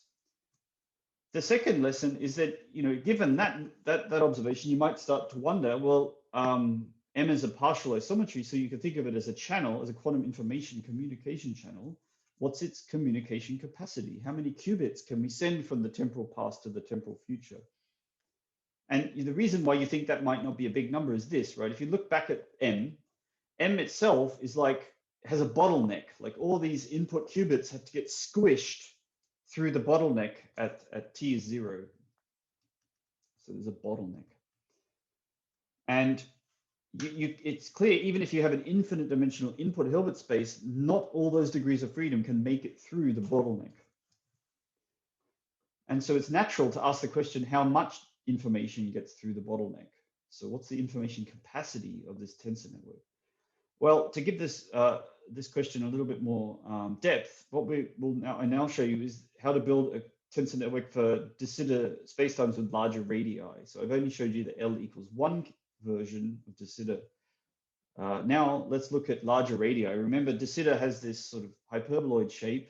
The second lesson is that, given that observation, you might start to wonder, well, M is a partial isometry, so you can think of it as a channel, as a quantum information communication channel. What's its communication capacity? How many qubits can we send from the temporal past to the temporal future? And the reason why you think that might not be a big number is this, right? If you look back at M itself is has a bottleneck. Like all these input qubits have to get squished through the bottleneck at T is 0. So there's a bottleneck. And it's clear, even if you have an infinite dimensional input Hilbert space, not all those degrees of freedom can make it through the bottleneck. And so it's natural to ask the question, how much information gets through the bottleneck? So what's the information capacity of this tensor network? Well, to give this this question a little bit more depth, what I now show you is how to build a tensor network for de Sitter spacetimes with larger radii. So I've only showed you the L equals 1 version of de Sitter. Now let's look at larger radii. Remember, de Sitter has this sort of hyperboloid shape,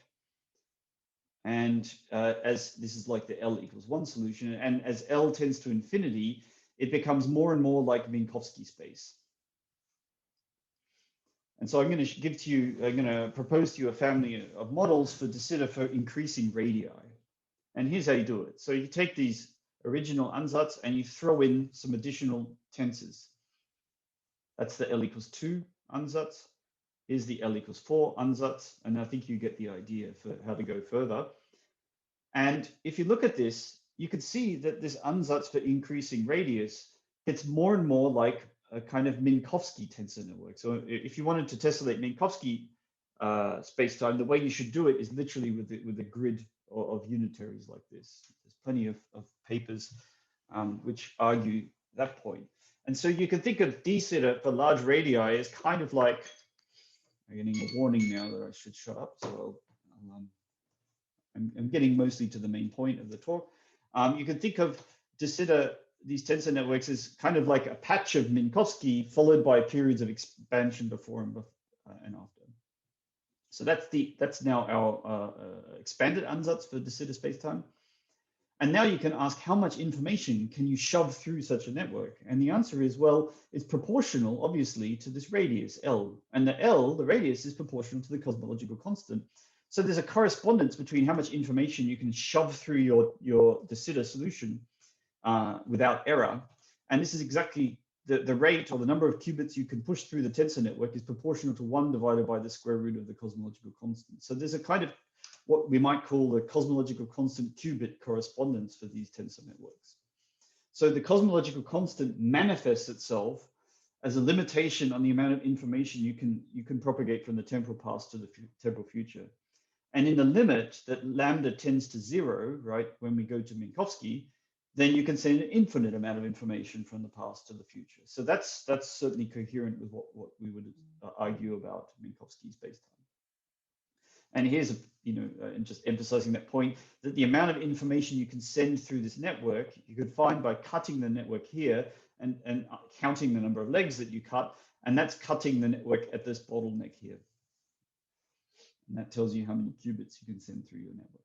and as this is like the L equals 1 solution, and as L tends to infinity, it becomes more and more like Minkowski space. And so I'm going to propose to you a family of models for de Sitter for increasing radii. And here's how you do it. So you take these original ansatz and you throw in some additional tensors. That's the L equals 2 ansatz. Here's the L equals 4 ansatz. And I think you get the idea for how to go further. And if you look at this, you can see that this ansatz for increasing radius gets more and more like a kind of Minkowski tensor network. So if you wanted to tessellate Minkowski spacetime, the way you should do it is literally with a grid of unitaries like this. There's plenty of papers which argue that point. And so you can think of de Sitter for large radii as kind of like, I'm getting a warning now that I should shut up. So I'm getting mostly to the main point of the talk. You can think of de Sitter, these tensor networks, as kind of like a patch of Minkowski followed by periods of expansion before and after. So that's now our expanded ansatz for de Sitter spacetime. And now you can ask, how much information can you shove through such a network? And the answer is, well, it's proportional, obviously, to this radius, L. And the radius, is proportional to the cosmological constant. So there's a correspondence between how much information you can shove through your de Sitter solution without error. And this is exactly the rate, or the number of qubits you can push through the tensor network, is proportional to 1 divided by the square root of the cosmological constant. So there's a kind of what we might call the cosmological constant qubit correspondence for these tensor networks. So the cosmological constant manifests itself as a limitation on the amount of information you can propagate from the temporal past to the temporal future. And in the limit that lambda tends to 0, right, when we go to Minkowski, then you can send an infinite amount of information from the past to the future. So that's certainly coherent with what we would argue about Minkowski spacetime. And here's and just emphasizing that point, that the amount of information you can send through this network, you could find by cutting the network here and counting the number of legs that you cut, and that's cutting the network at this bottleneck here. And that tells you how many qubits you can send through your network.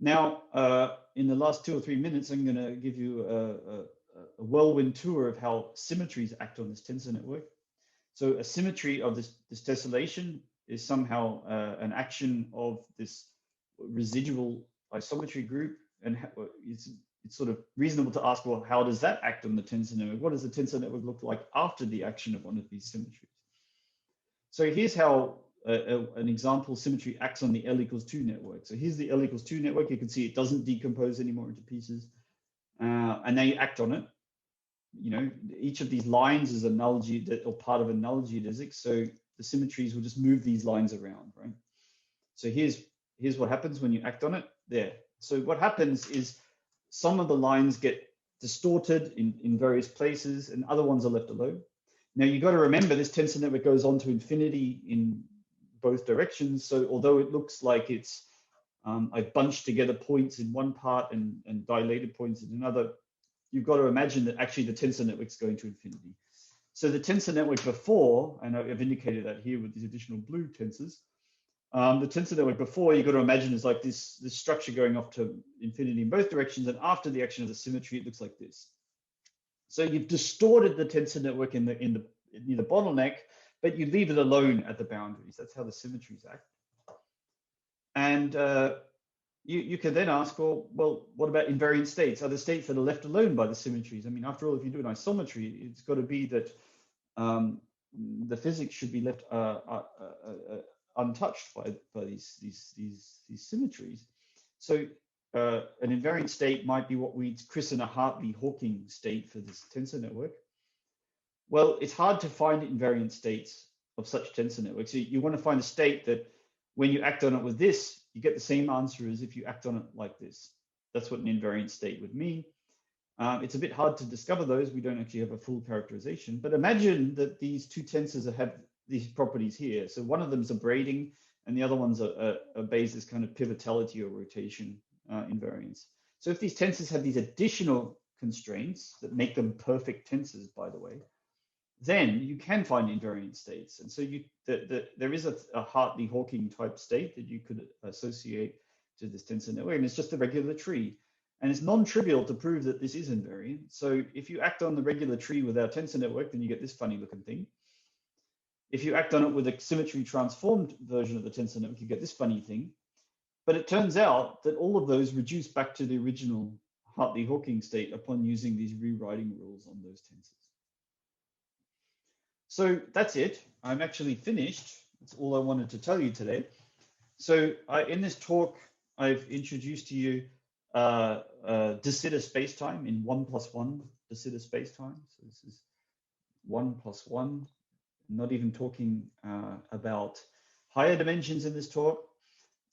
Now, in the last 2 or 3 minutes, I'm going to give you a whirlwind tour of how symmetries act on this tensor network. So a symmetry of this tessellation is somehow an action of this residual isometry group, and it's sort of reasonable to ask, well, how does that act on the tensor network? What does the tensor network look like after the action of one of these symmetries? So here's how an example symmetry acts on the L=2 network. So here's the L=2 network. You can see it doesn't decompose anymore into pieces. And now you act on it. You know, each of these lines is a null or part of a null geodesic. So the symmetries will just move these lines around, right? So here's what happens when you act on it there. So what happens is some of the lines get distorted in various places and other ones are left alone. Now you've got to remember this tensor network goes on to infinity in both directions. So although it looks like it's I've bunched together points in one part and dilated points in another, you've got to imagine that actually the tensor network is going to infinity. So the tensor network before, and I've indicated that here with these additional blue tensors, the tensor network before, you've got to imagine is like this structure going off to infinity in both directions, and after the action of the symmetry, it looks like this. So you've distorted the tensor network in the bottleneck, but you leave it alone at the boundaries. That's how the symmetries act. And you can then ask, well, what about invariant states? Are there states that are left alone by the symmetries? I mean, after all, if you do an isometry, it's got to be that the physics should be left untouched by these symmetries. So an invariant state might be what we'd christen a Hartley-Hawking state for this tensor network. Well, it's hard to find invariant states of such tensor networks. So you want to find a state that when you act on it with this, you get the same answer as if you act on it like this. That's what an invariant state would mean. It's a bit hard to discover those. We don't actually have a full characterization, but imagine that these two tensors have these properties here. So one of them is a braiding and the other one's a basis kind of pivotality or rotation invariance. So if these tensors have these additional constraints that make them perfect tensors, by the way, then you can find invariant states. And so there is a Hartley-Hawking type state that you could associate to this tensor network, and it's just a regular tree. And it's non-trivial to prove that this is invariant. So if you act on the regular tree with our tensor network, then you get this funny looking thing. If you act on it with a symmetry transformed version of the tensor network, you get this funny thing. But it turns out that all of those reduce back to the original Hartley-Hawking state upon using these rewriting rules on those tensors. So that's it. I'm actually finished. That's all I wanted to tell you today. So in this talk, I've introduced to you de Sitter spacetime in 1+1 de Sitter spacetime. So this is 1+1. Not even talking about higher dimensions in this talk.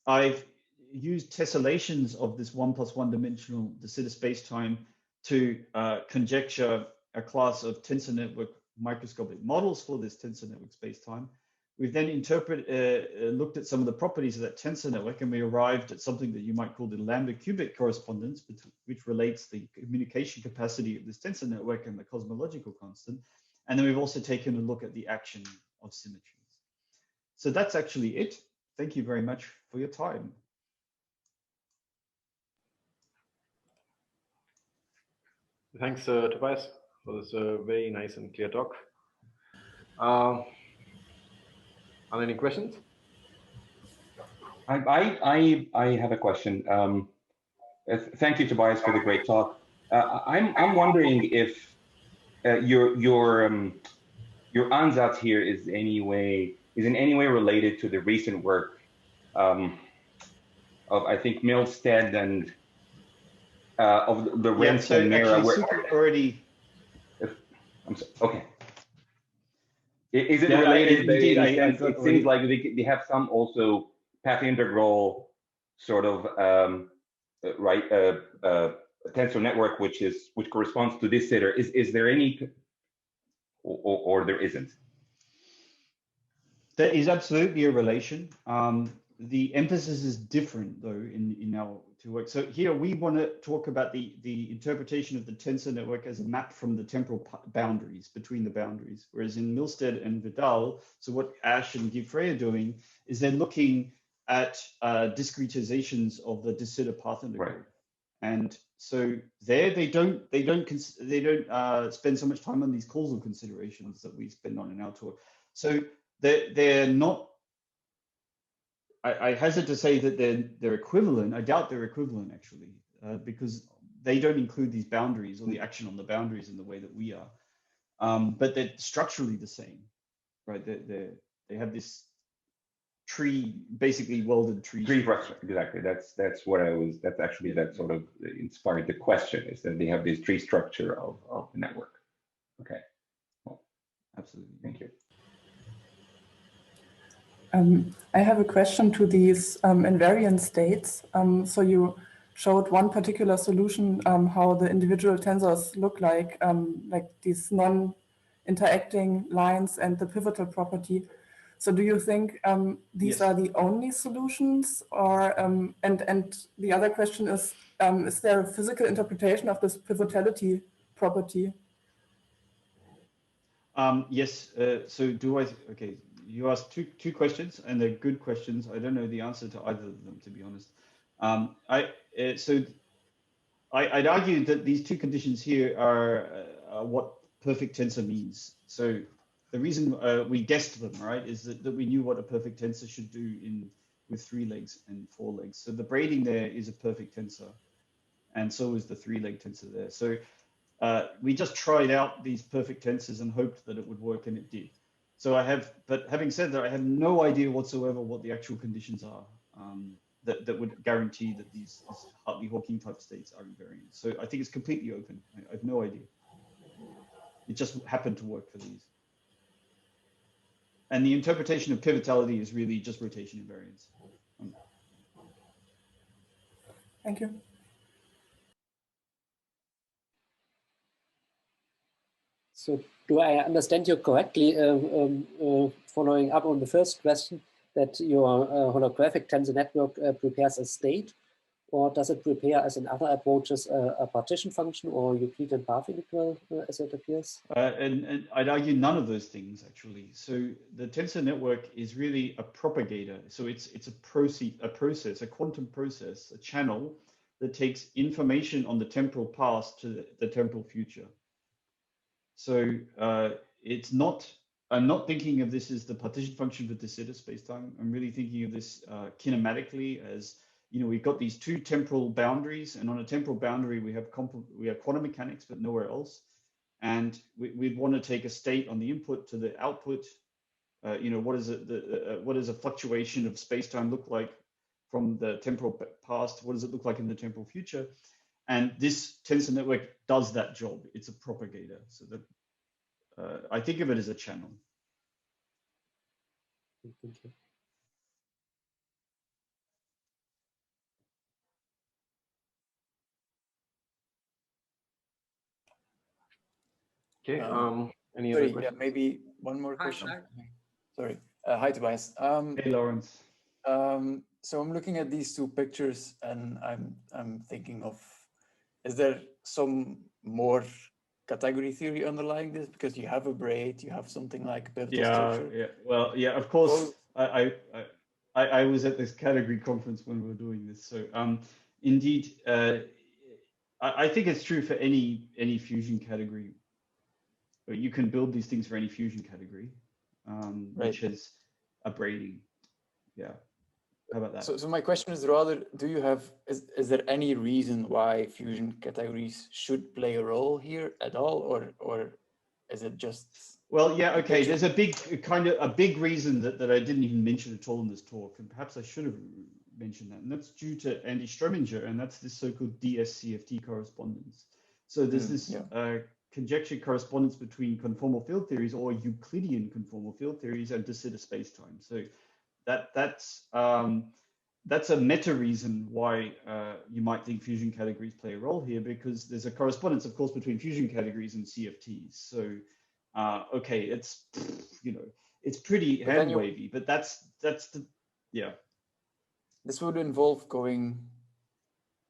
I've used tessellations of this 1+1 dimensional de Sitter spacetime to conjecture a class of tensor network microscopic models for this tensor network spacetime. We've then looked at some of the properties of that tensor network, and we arrived at something that you might call the lambda cubic correspondence, which relates the communication capacity of this tensor network and the cosmological constant. And then we've also taken a look at the action of symmetries. So that's actually it. Thank you very much for your time. Thanks, Tobias, for this very nice and clear talk. Are there any questions? I have a question. Thank you, Tobias, for the great talk. I'm wondering if your ansatz here is in any way related to the recent work of I think Milstead and of the Renson era. Already. Okay. Is it Yeah, related? Indeed, it seems like they have some also path integral sort of tensor network which corresponds to this sitter. Is there any, or there isn't? There is absolutely a relation. The emphasis is different though in our two work. So here we want to talk about the interpretation of the tensor network as a map from the temporal boundaries, between the boundaries. Whereas in Milstead and Vidal, so what Ash and Giuffre are doing is they're looking at discretizations of the de Sitter path integral. Right. And so there they don't spend so much time on these causal considerations that we spend on in our talk. So they're not I hesitate to say that they're equivalent. I doubt they're equivalent actually, because they don't include these boundaries or the action on the boundaries in the way that we are. But they're structurally the same, right? They have this tree, basically welded tree. Tree structure, exactly. That's what I was. That's actually that sort of inspired the question. Is that they have this tree structure of the network? Okay. Well, absolutely. Thank you. I have a question to these invariant states. So you showed one particular solution, how the individual tensors look like these non-interacting lines and the pivotal property. So do you think these Yes. are the only solutions, or and the other question is there a physical interpretation of this pivotality property? Yes. So do I? Okay. You asked two questions, and they're good questions. I don't know the answer to either of them, to be honest. I'd argue that these two conditions here are what perfect tensor means. So the reason we guessed them, right, is that we knew what a perfect tensor should do with 3 legs and 4 legs. So the braiding there is a perfect tensor, and so is the 3-leg tensor there. So we just tried out these perfect tensors and hoped that it would work, and it did. So but having said that, I have no idea whatsoever what the actual conditions are that would guarantee that these Hartley-Hawking type states are invariant. So I think it's completely open. I have no idea. It just happened to work for these. And the interpretation of pivotality is really just rotation invariance. Thank you. So do I understand you correctly, following up on the first question, that your holographic tensor network prepares a state, or does it prepare, as in other approaches, a partition function or Euclidean path integral, as it appears? And I'd argue none of those things, actually. So the tensor network is really a propagator. So it's a process, a quantum process, a channel that takes information on the temporal past to the temporal future. So it's not, I'm not thinking of this as the partition function for de Sitter spacetime. I'm really thinking of this kinematically as, you know, we've got these two temporal boundaries, and on a temporal boundary, we have quantum mechanics, but nowhere else. And we'd want to take a state on the input to the output. You know, what does a fluctuation of spacetime look like from the temporal past? What does it look like in the temporal future? And this tensor network does that job. It's a propagator. So that I think of it as a channel. Thank you. Okay. Any other questions? Yeah, maybe one more question. Hi. Sorry. Hi, Tobias. Hey, Lawrence. So I'm looking at these two pictures, and I'm thinking of, is there some more category theory underlying this? Because you have a braid, you have something like pivotal structure. Yeah. Well, yeah. Of course, I was at this category conference when we were doing this. So, indeed, I think it's true for any fusion category. You can build these things for any fusion category, which has a braiding. Yeah. How about that? So my question is rather, do you have, is there any reason why fusion categories should play a role here at all, or is it just? Well, yeah, okay. There's a big reason that I didn't even mention at all in this talk, and perhaps I should have mentioned that, and that's due to Andy Strominger, and that's this so-called DS-CFT correspondence. So there's this conjectured correspondence between conformal field theories or Euclidean conformal field theories and de Sitter spacetime. So that's a meta reason why you might think fusion categories play a role here, because there's a correspondence, of course, between fusion categories and CFTs. So okay, it's, you know, it's pretty hand wavy, but that's the, yeah. This would involve going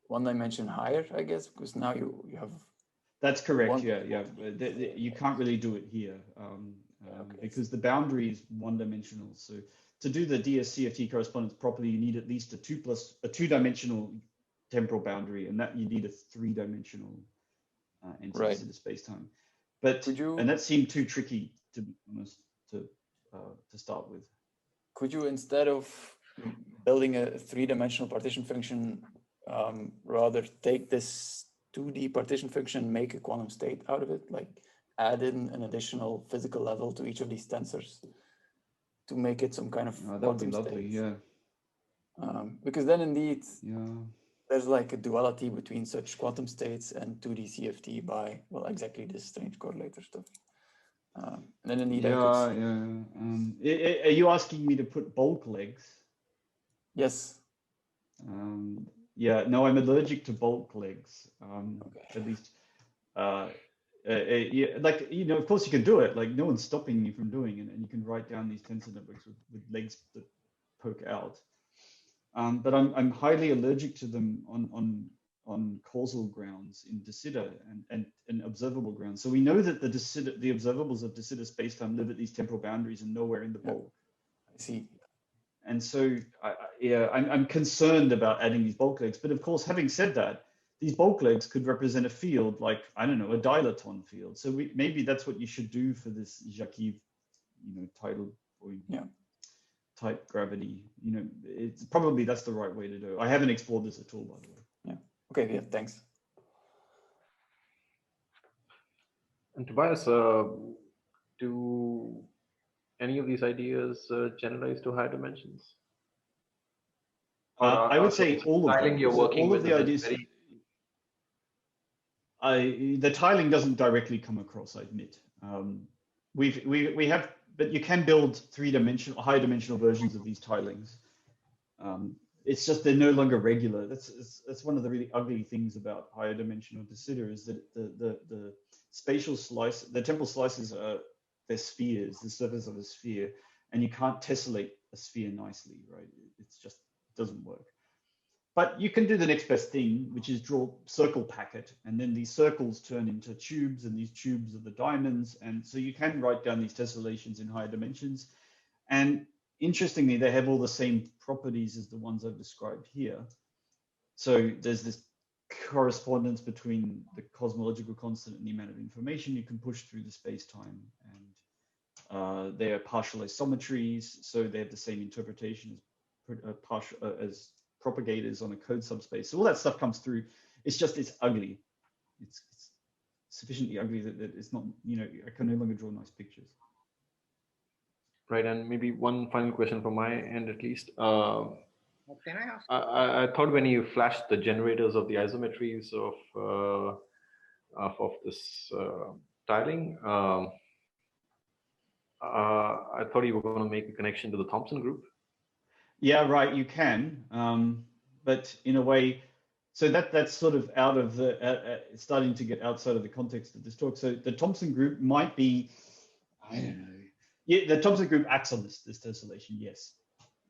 one dimension higher, I guess, because now you have. That's correct. Yeah. You can't really do it here because the boundary is one-dimensional. So to do the DS-CFT correspondence properly, you need at least a two-dimensional temporal boundary, and that you need a three-dimensional entity to the space-time. But and that seemed too tricky, to be honest, to start with. Could you, instead of building a three-dimensional partition function, rather take this 2D partition function, make a quantum state out of it, like add in an additional physical level to each of these tensors to make it some kind of that would be quantum lovely, state. yeah. Because then indeed, Yeah. there's like a duality between such quantum states and 2D CFT by, well, exactly this strange correlator stuff. And then indeed, Yeah, yeah. Are you asking me to put bulk legs? Yes. Yeah, no, I'm allergic to bulk legs. Okay. At least, yeah, like, you know, of course you can do it. Like, no one's stopping you from doing it, and you can write down these tensor networks with legs that poke out. But I'm highly allergic to them on causal grounds in de Sitter and observable grounds. So we know that the observables of de Sitter spacetime live at these temporal boundaries and nowhere in the bulk. I see. And so, I'm concerned about adding these bulk legs. But of course, having said that, these bulk legs could represent a field like, I don't know, a dilaton field. So maybe that's what you should do for this Jacques, tidal point type gravity. You know, it's probably that's the right way to do it. I haven't explored this at all, by the way. Yeah. Okay. Yeah. Thanks. And Tobias, do any of these ideas generalize to higher dimensions? I would say all of them. You're working all with of the ideas. The tiling doesn't directly come across, I admit. We have, but you can build high dimensional versions of these tilings. It's just they're no longer regular. That's one of the really ugly things about higher dimensional de Sitter is that the spatial slice, the temporal slices are they're spheres, the surface of a sphere, and you can't tessellate a sphere nicely, right? It's just doesn't work. But you can do the next best thing, which is draw circle packet, and then these circles turn into tubes, and these tubes are the diamonds, and so you can write down these tessellations in higher dimensions. And interestingly, they have all the same properties as the ones I've described here. So there's this correspondence between the cosmological constant and the amount of information you can push through the space-time, and they are partial isometries, so they have the same interpretation as propagators on a code subspace. So all that stuff comes through. It's ugly. It's sufficiently ugly that it's not, I can no longer draw nice pictures. Right, and maybe one final question from my end at least. Can I ask? I thought when you flashed the generators of the isometries of this tiling, I thought you were going to make a connection to the Thomson group. Yeah, right. You can, but in a way, so that's sort of out of the starting to get outside of the context of this talk. So the Thomson group might be, I don't know. Yeah, the Thomson group acts on this tessellation, yes,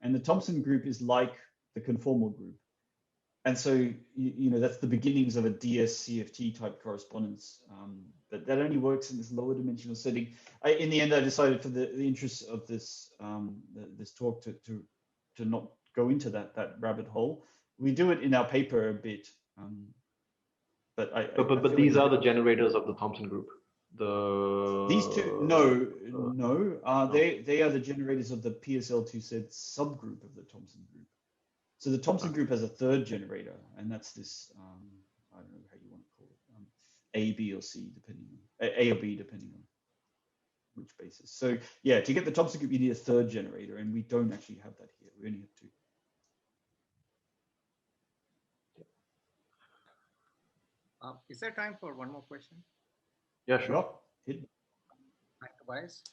and the Thomson group is like the conformal group, and so that's the beginnings of a DS-CFT type correspondence. But that only works in this lower dimensional setting. In the end, I decided for the interests of this this talk to not go into that rabbit hole. We do it in our paper a bit, but these are the generators of the Thomson group. These two, they are the generators of the PSL2Z subgroup of the Thomson group. So the Thomson group has a third generator, and that's this, I don't know how you want to call it, A, B, or C, depending on A or B, depending on which basis. So yeah, to get the Thomson group, you need a third generator, and we don't actually have that here. We only have two. Is there time for one more question? Yeah, sure. Hi, Tobias.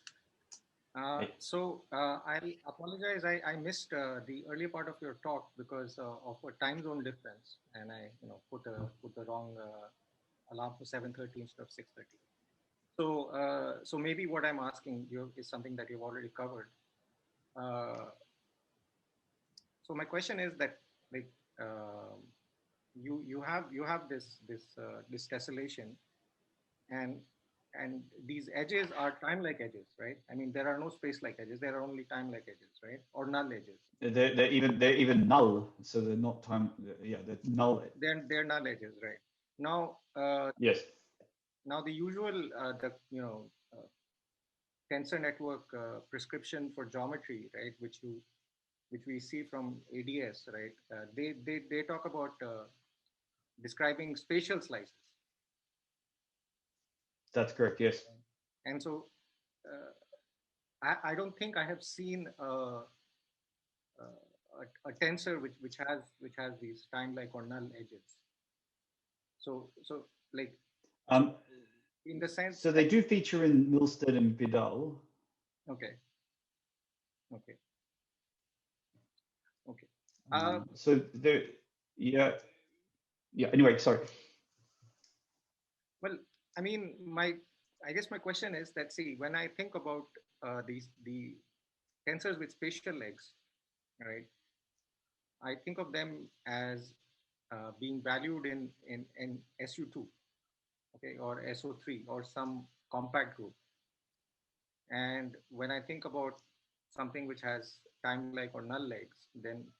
So I'll apologize. I missed the earlier part of your talk because of a time zone difference, and I put the wrong alarm for 7:30 instead of 6:30. So maybe what I'm asking you is something that you've already covered. So my question is that, like, you have this tessellation, and these edges are time-like edges, right? I mean, there are no space-like edges; there are only time-like edges, right? Or null edges. They're even null, so they're not time. Yeah, they're null. They're null edges, right? Now. Yes. Now the usual tensor network prescription for geometry, right, which you which we see from ADS, right? They talk about describing spatial slices. That's correct. Yes. And so I don't think I have seen a tensor which has these time-like or null edges. So like in the sense. So they do feature in Milstead and Vidal. Okay. So there, yeah. Anyway, sorry. Well, I mean, I guess my question is that, see, when I think about the tensors with spatial legs, right? I think of them as being valued in SU2, okay, or SO3, or some compact group. And when I think about something which has time-like or null legs, then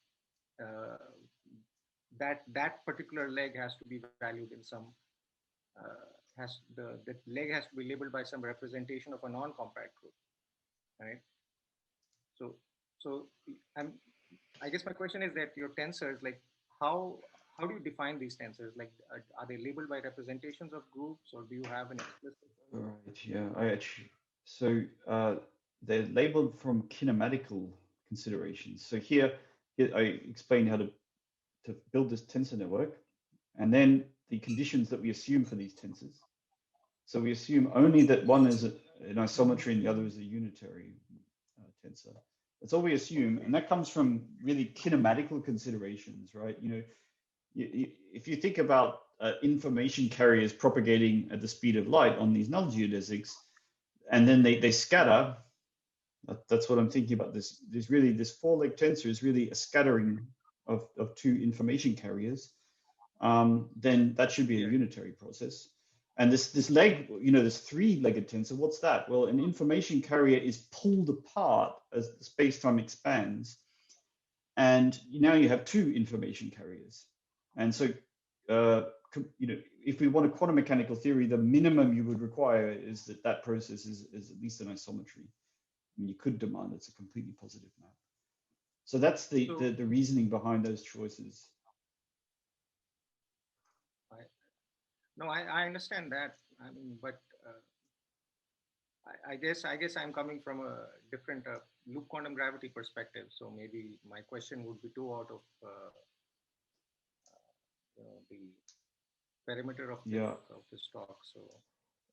that particular leg has to be valued in some the leg has to be labeled by some representation of a non-compact group, right? So I guess my question is that your tensors, like how do you define these tensors? Like, are they labeled by representations of groups, or do you have an explicit? Right. Yeah. I actually. So they're labeled from kinematical considerations. So here I explain how to build this tensor network, and then the conditions that we assume for these tensors. So we assume only that one is an isometry and the other is a unitary tensor. That's all we assume, and that comes from really kinematical considerations, right? You know, if you think about information carriers propagating at the speed of light on these null geodesics, and then they scatter. That's what I'm thinking about. This four-leg tensor is really a scattering of two information carriers. Then that should be a unitary process. And this leg, you know, this three-legged tensor, what's that? Well, an information carrier is pulled apart as the space-time expands. And now you have two information carriers. And so, you know, if we want a quantum mechanical theory, the minimum you would require is that process is at least an isometry. I mean, you could demand it's a completely positive map. So that's the reasoning behind those choices. No, I understand that. I mean, but I guess I'm coming from a different loop quantum gravity perspective. So maybe my question would be too out of you know, the perimeter of this talk. So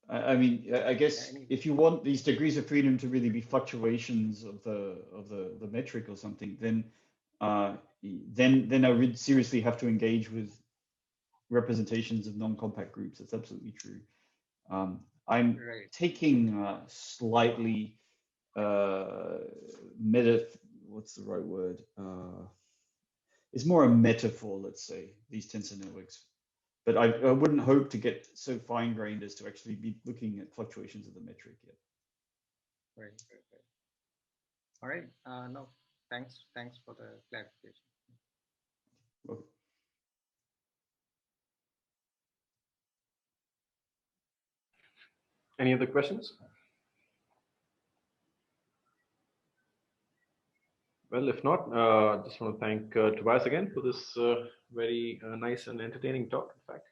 I mean, I guess if you want these degrees of freedom to really be fluctuations of the metric or something, then I would seriously have to engage with representations of non-compact groups. That's absolutely true. I'm taking slightly what's the right word? It's more a metaphor, let's say, these tensor networks. But I wouldn't hope to get so fine-grained as to actually be looking at fluctuations of the metric yet. Right. All right. No, thanks for the clarification. Welcome. Any other questions? Well, if not, just want to thank Tobias again for this very nice and entertaining talk, in fact.